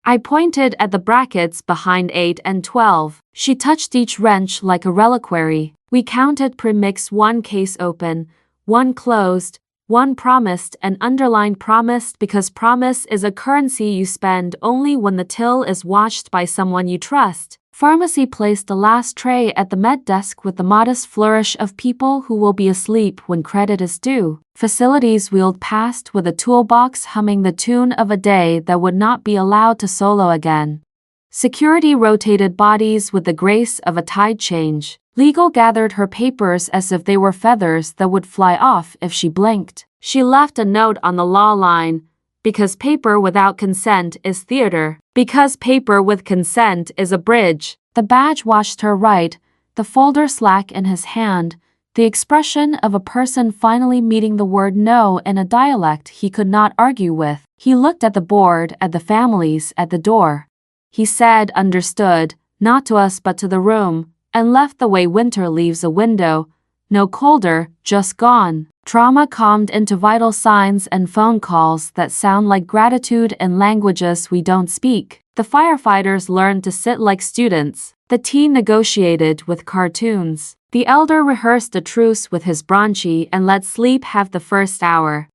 I pointed at the brackets behind 8 and 12. She touched each wrench like a reliquary. We counted premix, one case open, one closed, one promised and underlined promised because promise is a currency you spend only when the till is watched by someone you trust. Pharmacy placed the last tray at the med desk with the modest flourish of people who will be asleep when credit is due. Facilities wheeled past with a toolbox humming the tune of a day that would not be allowed to solo again. Security rotated bodies with the grace of a tide change. Legal gathered her papers as if they were feathers that would fly off if she blinked. She left a note on the law line. Because paper without consent is theater. Because paper with consent is a bridge. The badge watched her write, the folder slack in his hand, the expression of a person finally meeting the word no in a dialect he could not argue with. He looked at the board, at the families, at the door. He said, understood, not to us but to the room, and left the way winter leaves a window, No colder, just gone. Trauma calmed into vital signs and phone calls that sound like gratitude in languages we don't speak. The firefighters learned to sit like students. The teen negotiated with cartoons. The elder rehearsed a truce with his bronchi and let sleep have the first hour.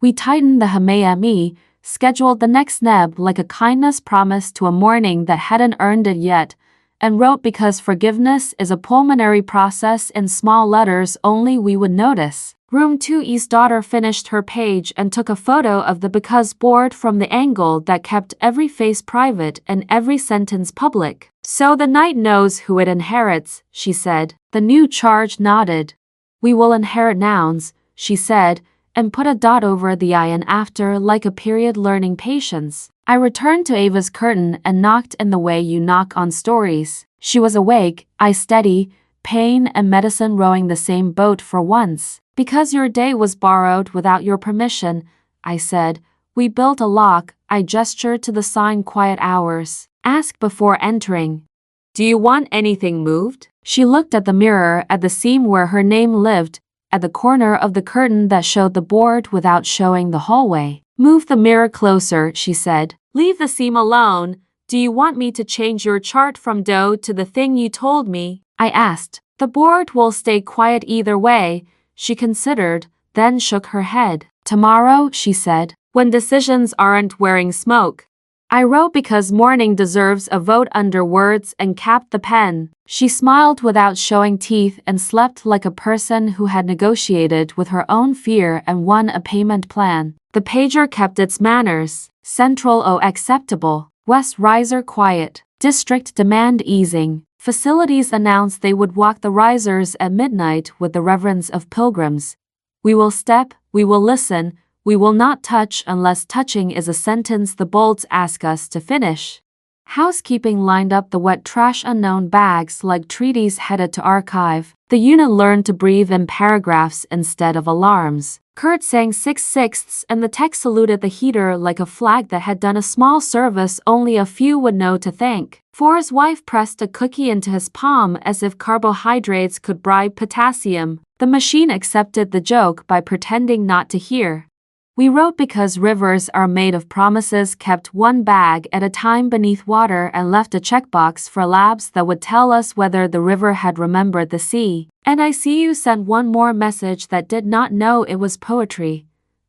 We tightened the Hameyami, scheduled the next neb like a kindness promise to a morning that hadn't earned it yet, and wrote because forgiveness is a pulmonary process in small letters only we would notice. Room 2E's daughter finished her page and took a photo of the because board from the angle that kept every face private and every sentence public. So the knight knows who it inherits, she said. The new charge nodded. We will inherit nouns, she said, and put a dot over the I and after like a period learning patience. I returned to Ava's curtain and knocked in the way you knock on stories. She was awake, I steady, pain and medicine rowing the same boat for once. Because your day was borrowed without your permission, I said. We built a lock, I gestured to the sign quiet hours. Ask before entering. Do you want anything moved? She looked at the mirror at the seam where her name lived, at the corner of the curtain that showed the board without showing the hallway. Move the mirror closer, she said. Leave the seam alone. Do you want me to change your chart from dough to the thing you told me? I asked. The board will stay quiet either way. She considered, then shook her head. Tomorrow, she said, when decisions aren't wearing smoke. I wrote because morning deserves a vote under words and capped the pen. She smiled without showing teeth and slept like a person who had negotiated with her own fear and won a payment plan. The pager kept its manners. Central O acceptable. West riser quiet. District demand easing. Facilities announced they would walk the risers at midnight with the reverence of pilgrims. We will step, we will listen, we will not touch unless touching is a sentence the bolts ask us to finish. Housekeeping lined up the wet trash unknown bags like treaties headed to archive. The unit learned to breathe in paragraphs instead of alarms. Kurt sang 6/6 and the tech saluted the heater like a flag that had done a small service only a few would know to thank. For's wife pressed a cookie into his palm as if carbohydrates could bribe potassium. The machine accepted the joke by pretending not to hear. We wrote because rivers are made of promises kept one bag at a time beneath water and left a checkbox for labs that would tell us whether the river had remembered the sea. NICU sent one more message that did not know it was poetry.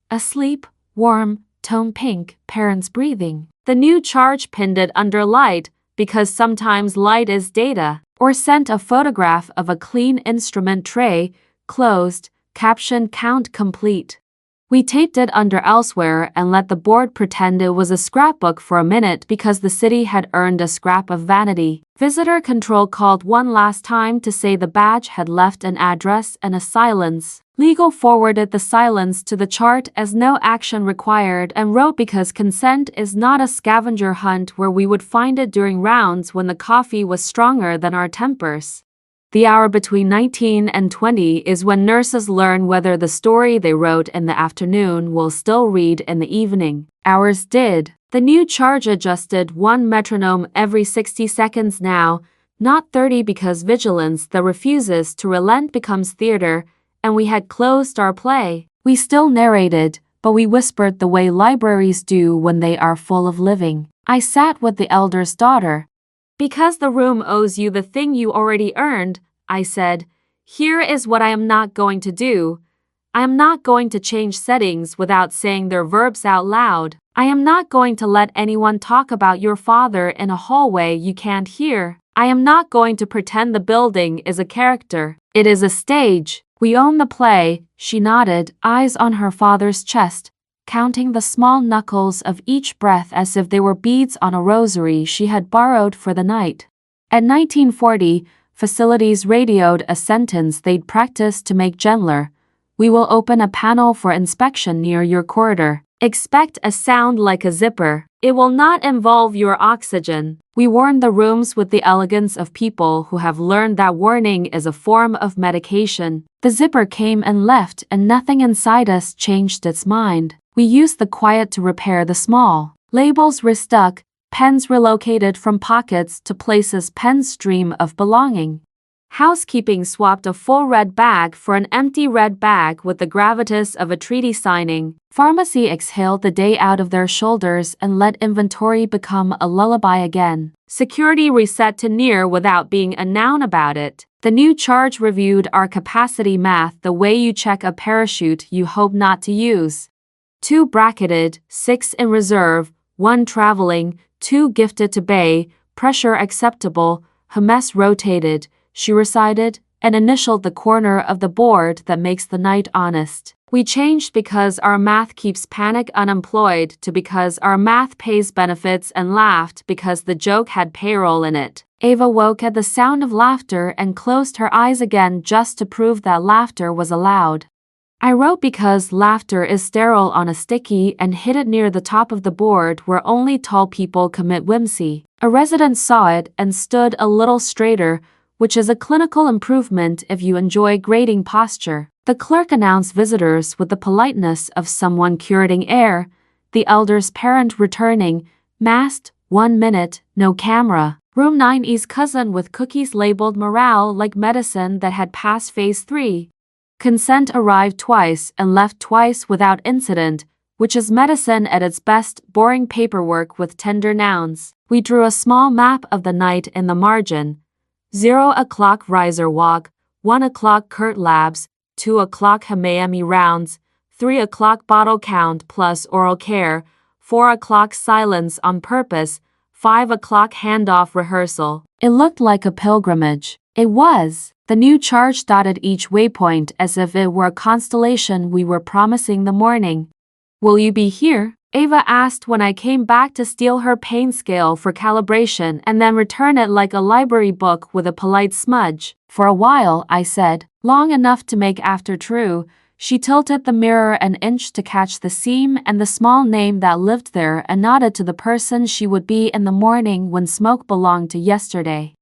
Asleep, warm, tone pink, parents breathing. The new charge pinned it under light because sometimes light is data, or sent a photograph of a clean instrument tray, closed, caption count complete. We taped it under elsewhere and let the board pretend it was a scrapbook for a minute because the city had earned a scrap of vanity. Visitor control called one last time to say the badge had left an address and a silence. Legal forwarded the silence to the chart as no action required and wrote because consent is not a scavenger hunt where we would find it during rounds when the coffee was stronger than our tempers. The hour between 19 and 20 is when nurses learn whether the story they wrote in the afternoon will still read in the evening. Ours did. The new charge adjusted one metronome every 60 seconds now, not 30 because vigilance that refuses to relent becomes theater, and we had closed our play. We still narrated, but we whispered the way libraries do when they are full of living. I sat with the elder's daughter. Because the room owes you the thing you already earned, I said, here is what I am not going to do. I am not going to change settings without saying their verbs out loud. I am not going to let anyone talk about your father in a hallway you can't hear. I am not going to pretend the building is a character. It is a stage. We own the play, she nodded, eyes on her father's chest, counting the small knuckles of each breath as if they were beads on a rosary she had borrowed for the night. At 1940, facilities radioed a sentence they'd practiced to make gentler. We will open a panel for inspection near your corridor. Expect a sound like a zipper. It will not involve your oxygen. We warned the rooms with the elegance of people who have learned that warning is a form of medication. The zipper came and left and nothing inside us changed its mind. We used the quiet to repair the small. Labels restuck, pens relocated from pockets to places pens dream of belonging. Housekeeping swapped a full red bag for an empty red bag with the gravitas of a treaty signing. Pharmacy exhaled the day out of their shoulders and let inventory become a lullaby again. Security reset to near without being a noun about it. The new charge reviewed our capacity math the way you check a parachute you hope not to use. 2 bracketed, 6 in reserve, 1 traveling, 2 gifted to bay, pressure acceptable, Hermes rotated, she recited, and initialed the corner of the board that makes the night honest. We changed because our math keeps panic unemployed to because our math pays benefits and laughed because the joke had payroll in it. Ava woke at the sound of laughter and closed her eyes again just to prove that laughter was allowed. I wrote because laughter is sterile on a sticky and hid it near the top of the board where only tall people commit whimsy. A resident saw it and stood a little straighter, which is a clinical improvement if you enjoy grading posture. The clerk announced visitors with the politeness of someone curating air, the elder's parent returning, masked, 1 minute, no camera. Room 9E's cousin with cookies labeled morale like medicine that had passed phase 3. Consent arrived twice and left twice without incident, which is medicine at its best, boring paperwork with tender nouns. We drew a small map of the night in the margin. 0 o'clock riser walk, 1 o'clock Kurt labs, 2 o'clock Miami rounds, 3 o'clock bottle count plus oral care, 4 o'clock silence on purpose, 5 o'clock handoff rehearsal. It looked like a pilgrimage. It was. The new charge dotted each waypoint as if it were a constellation we were promising the morning. Will you be here? Ava asked when I came back to steal her pain scale for calibration and then return it like a library book with a polite smudge. For a while, I said, long enough to make after true. She tilted the mirror an inch to catch the seam and the small name that lived there and nodded to the person she would be in the morning when smoke belonged to yesterday.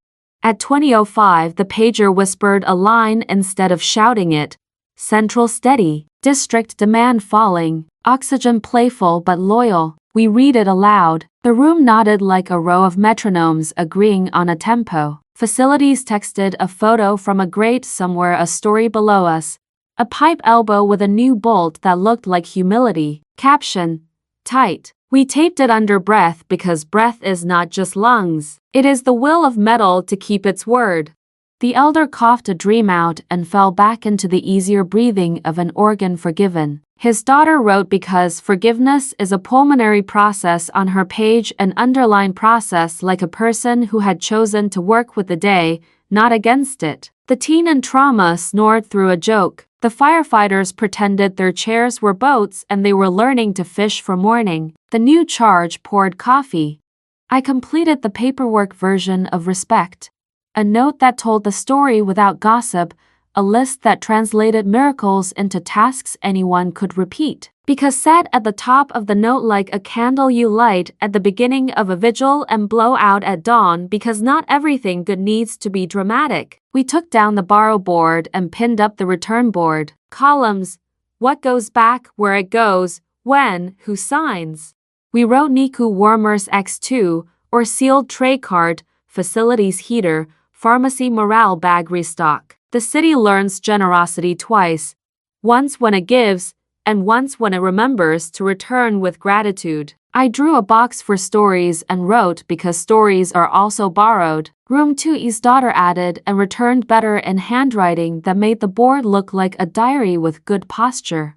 At 20:05, the pager whispered a line instead of shouting it. Central steady, district demand falling, oxygen playful but loyal. We read it aloud. The room nodded like a row of metronomes agreeing on a tempo. Facilities texted a photo from a grate somewhere a story below us. A pipe elbow with a new bolt that looked like humility. Caption, tight. We taped it under breath because breath is not just lungs. It is the will of metal to keep its word. The elder coughed a dream out and fell back into the easier breathing of an organ forgiven. His daughter wrote because forgiveness is a pulmonary process on her page, an underlined process like a person who had chosen to work with the day, not against it. The teen in trauma snored through a joke. The firefighters pretended their chairs were boats and they were learning to fish for morning. The new charge poured coffee. I completed the paperwork version of respect. A note that told the story without gossip, a list that translated miracles into tasks anyone could repeat. Because sat at the top of the note like a candle you light at the beginning of a vigil and blow out at dawn because not everything good needs to be dramatic. We took down the borrow board and pinned up the return board. Columns, what goes back, where it goes, when, who signs. We wrote NICU warmers X2 or sealed tray cart, facilities heater, pharmacy morale bag restock. The city learns generosity twice, once when it gives, and once when it remembers to return with gratitude. I drew a box for stories and wrote because stories are also borrowed. Room 2E's daughter added and returned better in handwriting that made the board look like a diary with good posture.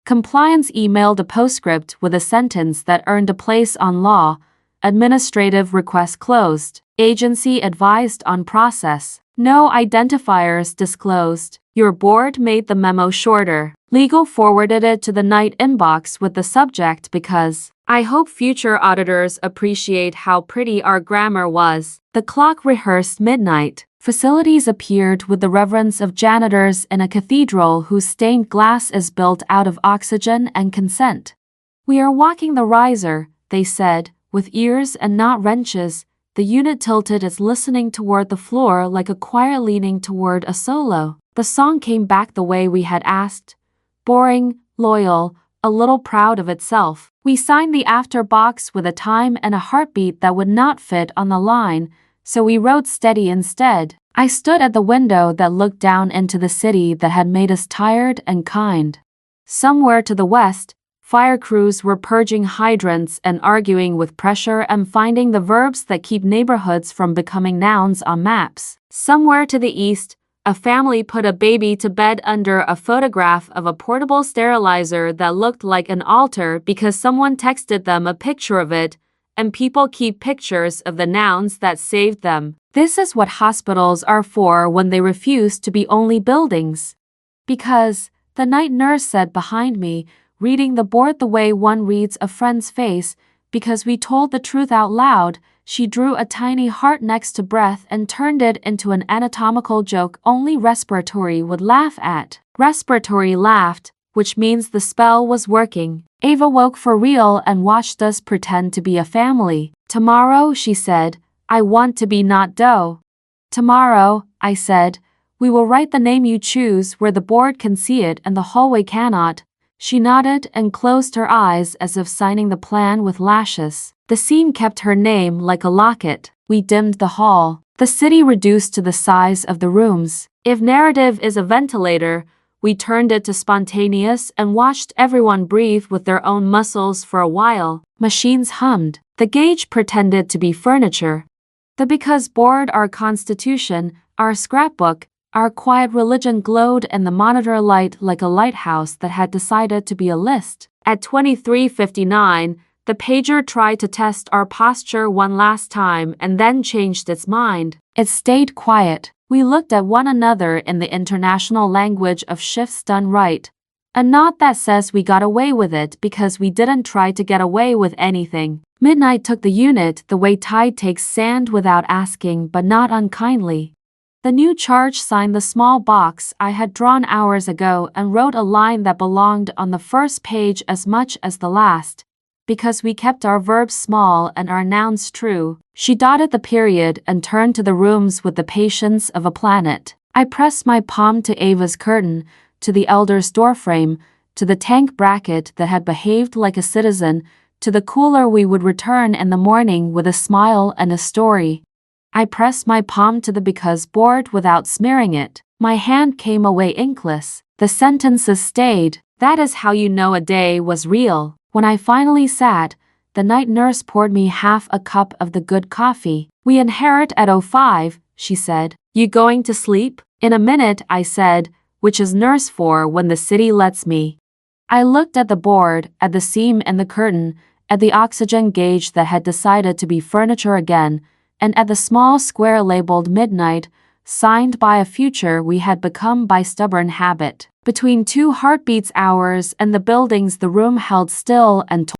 Compliance emailed a postscript with a sentence that earned a place on law. Administrative request closed. Agency advised on process. No identifiers disclosed. Your board made the memo shorter. Legal forwarded it to the night inbox with the subject because I hope future auditors appreciate how pretty our grammar was. The clock rehearsed midnight. Facilities appeared with the reverence of janitors in a cathedral whose stained glass is built out of oxygen and consent. We are walking the riser, they said, with ears and not wrenches. The unit tilted its listening toward the floor like a choir leaning toward a solo. The song came back the way we had asked. Boring, loyal, a little proud of itself. We signed the after box with a time and a heartbeat that would not fit on the line, so we wrote steady instead. I stood at the window that looked down into the city that had made us tired and kind. Somewhere to the west, fire crews were purging hydrants and arguing with pressure and finding the verbs that keep neighborhoods from becoming nouns on maps. Somewhere to the east, a family put a baby to bed under a photograph of a portable sterilizer that looked like an altar because someone texted them a picture of it, and people keep pictures of the nouns that saved them. This is what hospitals are for when they refuse to be only buildings. Because, the night nurse said behind me, reading the board the way one reads a friend's face, because we told the truth out loud, she drew a tiny heart next to breath and turned it into an anatomical joke only respiratory would laugh at. Respiratory laughed, which means the spell was working. Ava woke for real and watched us pretend to be a family. Tomorrow, she said, I want to be not dough. Tomorrow, I said, we will write the name you choose where the board can see it and the hallway cannot. She nodded and closed her eyes as if signing the plan with lashes. The seam kept her name like a locket. We dimmed the hall. The city reduced to the size of the rooms. If narrative is a ventilator, we turned it to spontaneous and watched everyone breathe with their own muscles for a while. Machines hummed. The gauge pretended to be furniture. The because board our constitution, our scrapbook, our quiet religion glowed in the monitor light like a lighthouse that had decided to be a list. At 23:59, the pager tried to test our posture one last time and then changed its mind. It stayed quiet. We looked at one another in the international language of shifts done right. A nod that says we got away with it because we didn't try to get away with anything. Midnight took the unit the way tide takes sand without asking but not unkindly. The new charge signed the small box I had drawn hours ago and wrote a line that belonged on the first page as much as the last. Because we kept our verbs small and our nouns true. She dotted the period and turned to the rooms with the patience of a planet. I pressed my palm to Ava's curtain, to the elder's doorframe, to the tank bracket that had behaved like a citizen, to the cooler we would return in the morning with a smile and a story. I pressed my palm to the because board without smearing it. My hand came away inkless. The sentences stayed. That is how you know a day was real. When I finally sat, the night nurse poured me half a cup of the good coffee. We inherit at 05, she said. You going to sleep? In a minute, I said, which is nurse for when the city lets me. I looked at the board, at the seam in the curtain, at the oxygen gauge that had decided to be furniture again, and at the small square labeled midnight, signed by a future we had become by stubborn habit. Between 2 heartbeats hours and the buildings the room held still and